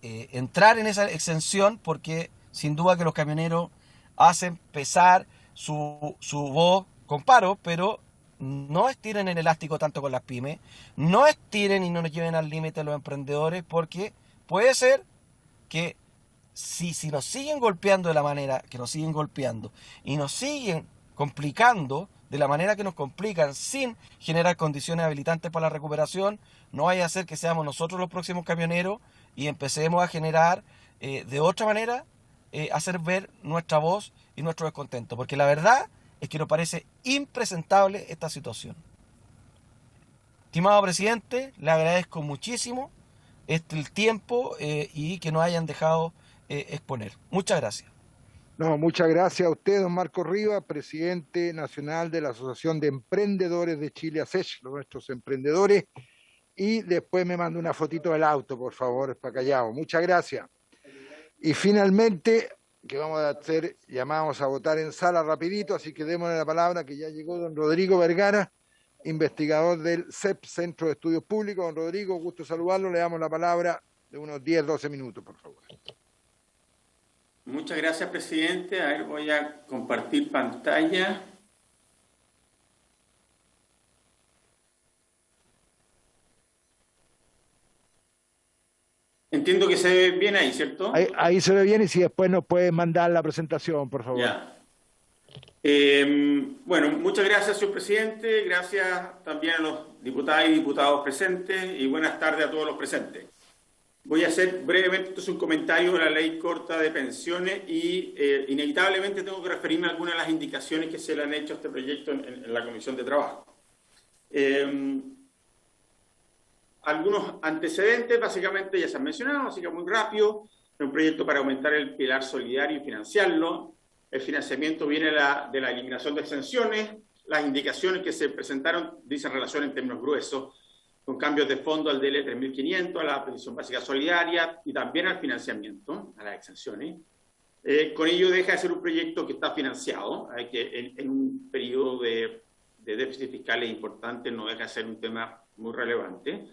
entrar en esa exención, porque sin duda que los camioneros hacen pesar su voz con paro, pero no estiren el elástico tanto con las pymes, no estiren y no nos lleven al límite a los emprendedores, porque puede ser que si nos siguen golpeando de la manera que nos siguen golpeando y nos siguen complicando de la manera que nos complican sin generar condiciones habilitantes para la recuperación, no vaya a ser que seamos nosotros los próximos camioneros y empecemos a generar de otra manera, hacer ver nuestra voz y nuestro descontento, porque la verdad es que nos parece impresentable esta situación. Estimado presidente, le agradezco muchísimo el tiempo y que nos hayan dejado exponer. Muchas gracias. No, muchas gracias a usted, don Marco Rivas, presidente nacional de la Asociación de Emprendedores de Chile, ASECH, nuestros emprendedores. Y después me manda una fotito del auto, por favor, para Callao. Muchas gracias. Y finalmente, que vamos a hacer, llamamos a votar en sala rapidito, así que démosle la palabra, que ya llegó don Rodrigo Vergara, investigador del CEP, Centro de Estudios Públicos. Don Rodrigo, gusto saludarlo, le damos la palabra de unos 10, 12 minutos, por favor. Muchas gracias, presidente. A ver, voy a compartir pantalla. Entiendo que se ve bien ahí, ¿cierto? Ahí se ve bien, y si después nos pueden mandar la presentación, por favor. Ya. Bueno, muchas gracias, señor presidente. Gracias también a los diputadas y diputados presentes, y buenas tardes a todos los presentes. Voy a hacer brevemente entonces un comentario de la ley corta de pensiones y inevitablemente tengo que referirme a algunas de las indicaciones que se le han hecho a este proyecto en la Comisión de Trabajo. Algunos antecedentes básicamente ya se han mencionado, así que muy rápido. Es un proyecto para aumentar el pilar solidario y financiarlo. El financiamiento viene de la eliminación de exenciones. Las indicaciones que se presentaron dicen relación en términos gruesos, con cambios de fondo al DL 3500, a la pensión básica solidaria y también al financiamiento, a las exenciones. Con ello deja de ser un proyecto que está financiado, que en un periodo de déficit fiscal importante no deja de ser un tema muy relevante.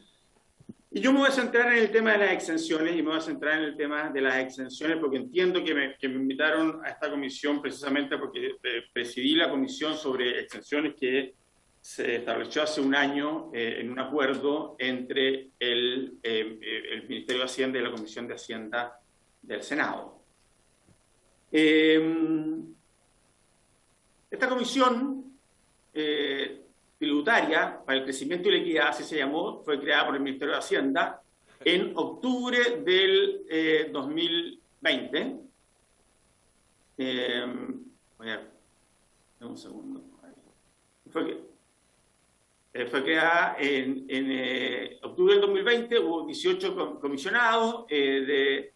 Y yo me voy a centrar en el tema de las exenciones, y me voy a centrar en el tema de las exenciones porque entiendo que me invitaron a esta comisión precisamente porque presidí la comisión sobre exenciones que se estableció hace un año en un acuerdo entre el Ministerio de Hacienda y la Comisión de Hacienda del Senado. Esta comisión tributaria para el crecimiento y la equidad, así se llamó, fue creada por el Ministerio de Hacienda en octubre del 2020. Voy a ver un segundo. Fue creada en octubre del 2020, hubo 18 comisionados de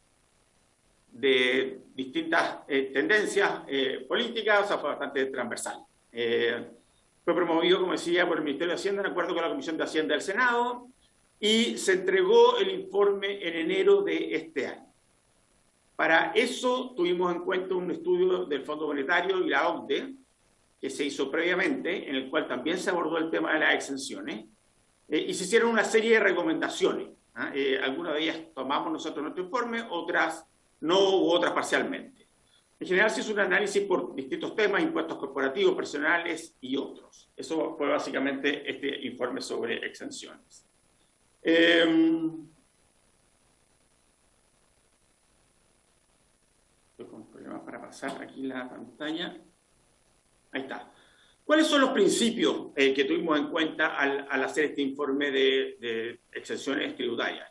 distintas tendencias políticas, o sea, fue bastante transversal. Fue promovido, como decía, por el Ministerio de Hacienda en acuerdo con la Comisión de Hacienda del Senado y se entregó el informe en enero de este año. Para eso tuvimos en cuenta un estudio del Fondo Monetario y la OCDE, que se hizo previamente, en el cual también se abordó el tema de las exenciones, y se hicieron una serie de recomendaciones. Algunas de ellas tomamos nosotros nuestro informe, otras no, u otras parcialmente. En general se hizo un análisis por distintos temas, impuestos corporativos, personales y otros. Eso fue básicamente este informe sobre exenciones. Estoy con problemas para pasar aquí la pantalla. Ahí está. ¿Cuáles son los principios que tuvimos en cuenta al hacer este informe de exenciones tributarias?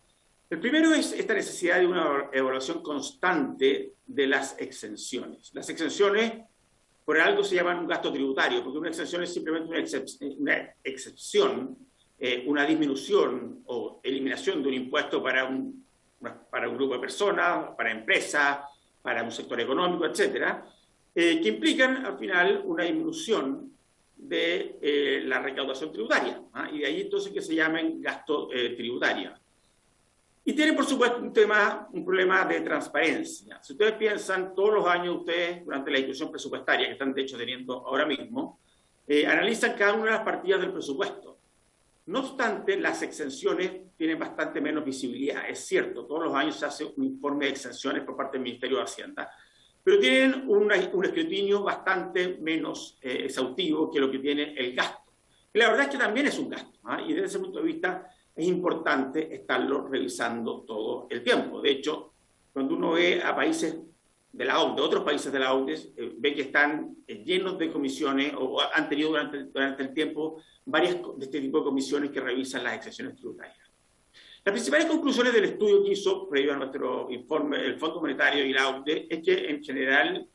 El primero es esta necesidad de una evaluación constante de las exenciones. Las exenciones, por algo se llaman un gasto tributario, porque una exención es simplemente una excepción, una disminución o eliminación de un impuesto para un grupo de personas, para empresas, para un sector económico, etcétera, que implican al final una disminución de la recaudación tributaria, y de ahí entonces que se llamen gasto tributario. Y tienen, por supuesto, un problema de transparencia. Si ustedes piensan, todos los años ustedes, durante la discusión presupuestaria, que están de hecho teniendo ahora mismo, analizan cada una de las partidas del presupuesto. No obstante, las exenciones tienen bastante menos visibilidad. Es cierto, todos los años se hace un informe de exenciones por parte del Ministerio de Hacienda, pero tienen un escrutinio bastante menos exhaustivo que lo que tiene el gasto. Y la verdad es que también es un gasto, y desde ese punto de vista es importante estarlo revisando todo el tiempo. De hecho, cuando uno ve a países de la OCDE, otros países de la OCDE, ve que están llenos de comisiones o han tenido durante el tiempo varias de este tipo de comisiones que revisan las exenciones tributarias. Las principales conclusiones del estudio que hizo previo a nuestro informe el Fondo Monetario y la OCDE es que en general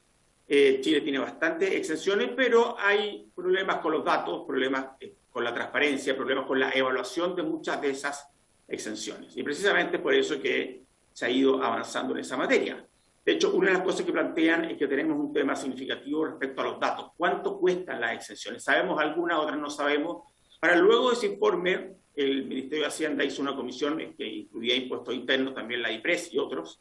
Chile tiene bastantes exenciones, pero hay problemas con los datos, problemas con la transparencia, problemas con la evaluación de muchas de esas exenciones. Y precisamente por eso que se ha ido avanzando en esa materia. De hecho, una de las cosas que plantean es que tenemos un tema significativo respecto a los datos. ¿Cuánto cuestan las exenciones? ¿Sabemos algunas, otras no sabemos? Para luego de ese informe, el Ministerio de Hacienda hizo una comisión que incluía impuestos internos, también la IPRES y otros,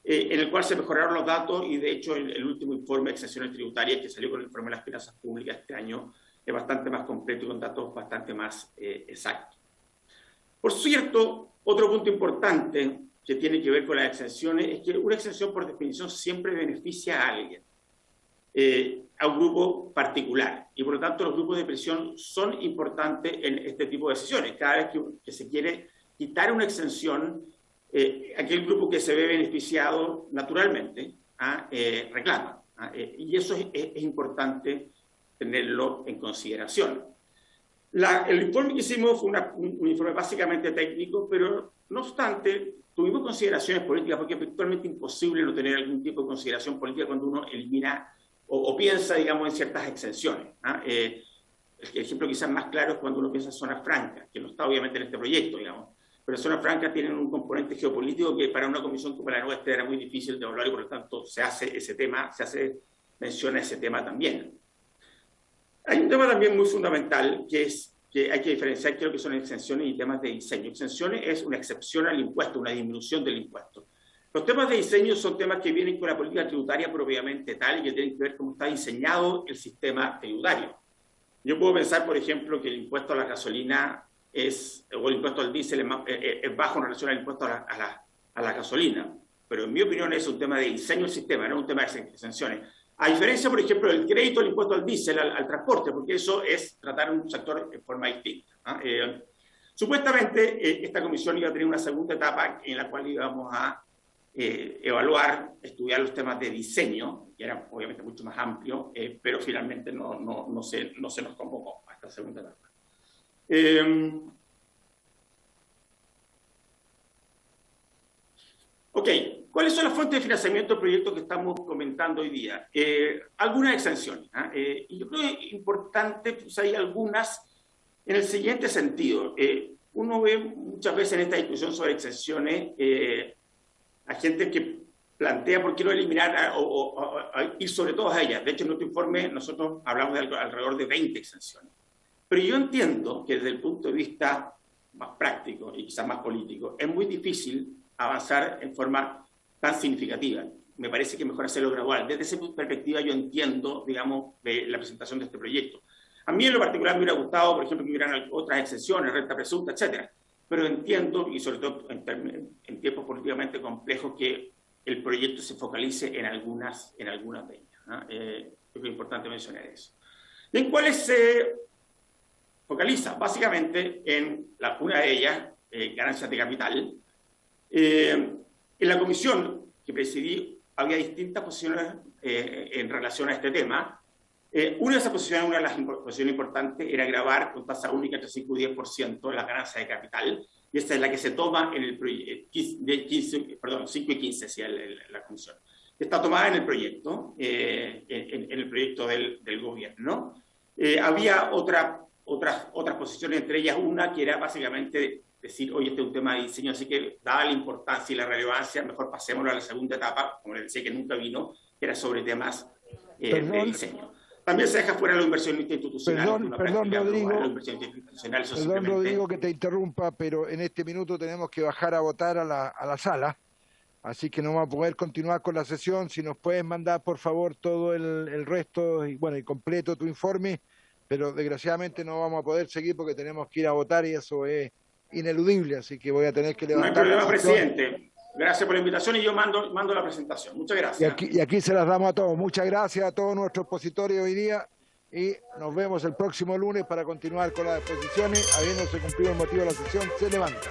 en el cual se mejoraron los datos y de hecho el último informe de exenciones tributarias que salió con el informe de las finanzas públicas este año es bastante más completo y con datos bastante más exactos. Por cierto, otro punto importante que tiene que ver con las exenciones es que una exención por definición siempre beneficia a alguien, a un grupo particular, y por lo tanto los grupos de presión son importantes en este tipo de decisiones. Cada vez que se quiere quitar una exención, aquel grupo que se ve beneficiado naturalmente reclama, y eso es importante tenerlo en consideración. El informe que hicimos fue un informe básicamente técnico, pero no obstante tuvimos consideraciones políticas, porque es virtualmente imposible no tener algún tipo de consideración política cuando uno elimina o piensa, digamos, en ciertas exenciones. El ejemplo quizás más claro es cuando uno piensa en zonas francas, que no está obviamente en este proyecto, digamos, pero zonas francas tienen un componente geopolítico que para una comisión como la nuestra era muy difícil de evaluar y por lo tanto se hace mención a ese tema también. Hay un tema también muy fundamental que es que hay que diferenciar qué es lo que son exenciones y temas de diseño. Exenciones es una excepción al impuesto, una disminución del impuesto. Los temas de diseño son temas que vienen con la política tributaria propiamente tal y que tienen que ver cómo está diseñado el sistema tributario. Yo puedo pensar, por ejemplo, que el impuesto a la gasolina o el impuesto al diésel es bajo en relación al impuesto a la gasolina, pero en mi opinión es un tema de diseño del sistema, no es un tema de exenciones. A diferencia, por ejemplo, del crédito del impuesto al diésel, al transporte, porque eso es tratar un sector en forma distinta. Supuestamente, esta comisión iba a tener una segunda etapa en la cual íbamos a evaluar, estudiar los temas de diseño, que era obviamente mucho más amplio, pero finalmente no se nos convocó a esta segunda etapa. Ok, ¿cuáles son las fuentes de financiamiento del proyecto que estamos comentando hoy día? Algunas exenciones. Y yo creo que es importante, pues hay algunas en el siguiente sentido. Uno ve muchas veces en esta discusión sobre exenciones a gente que plantea por qué no eliminar o ir sobre todas ellas. De hecho, en nuestro informe nosotros hablamos de alrededor de 20 exenciones. Pero yo entiendo que desde el punto de vista más práctico y quizás más político, es muy difícil avanzar en forma tan significativa. Me parece que es mejor hacerlo gradual. Desde esa perspectiva yo entiendo, digamos, la presentación de este proyecto. A mí en lo particular me hubiera gustado, por ejemplo, que hubieran otras exenciones, renta presunta, etcétera. Pero entiendo, y sobre todo en tiempos políticamente complejos, que el proyecto se focalice en algunas de ellas. Creo que es importante mencionar eso. ¿Y en cuáles se focaliza? Básicamente en una de ellas, ganancias de capital. En la comisión que presidí había distintas posiciones en relación a este tema. Una de esas posiciones, una de las posiciones importantes, era gravar con tasa única entre 5 y 10% las ganancias de capital, y esta es la que se toma en el proyecto, 5 y 15, sí, la comisión. Está tomada en el proyecto, en el proyecto del gobierno. Había otras posiciones, entre ellas una que era básicamente decir, oye, este es un tema de diseño, así que dada la importancia y la relevancia, mejor pasémoslo a la segunda etapa, como les decía, que nunca vino, que era sobre temas de diseño. También se deja fuera la inversión institucional. Perdón, Rodrigo, que te interrumpa, pero en este minuto tenemos que bajar a votar a la sala, así que no vamos a poder continuar con la sesión. Si nos puedes mandar, por favor, todo el resto, y bueno, y completo tu informe, pero desgraciadamente no vamos a poder seguir porque tenemos que ir a votar y eso es ineludible, así que voy a tener que levantar. No hay problema, presidente. Gracias por la invitación y yo mando la presentación. Muchas gracias. Y aquí se las damos a todos. Muchas gracias a todos nuestros expositores hoy día y nos vemos el próximo lunes para continuar con las exposiciones. Habiéndose cumplido el motivo de la sesión, se levanta.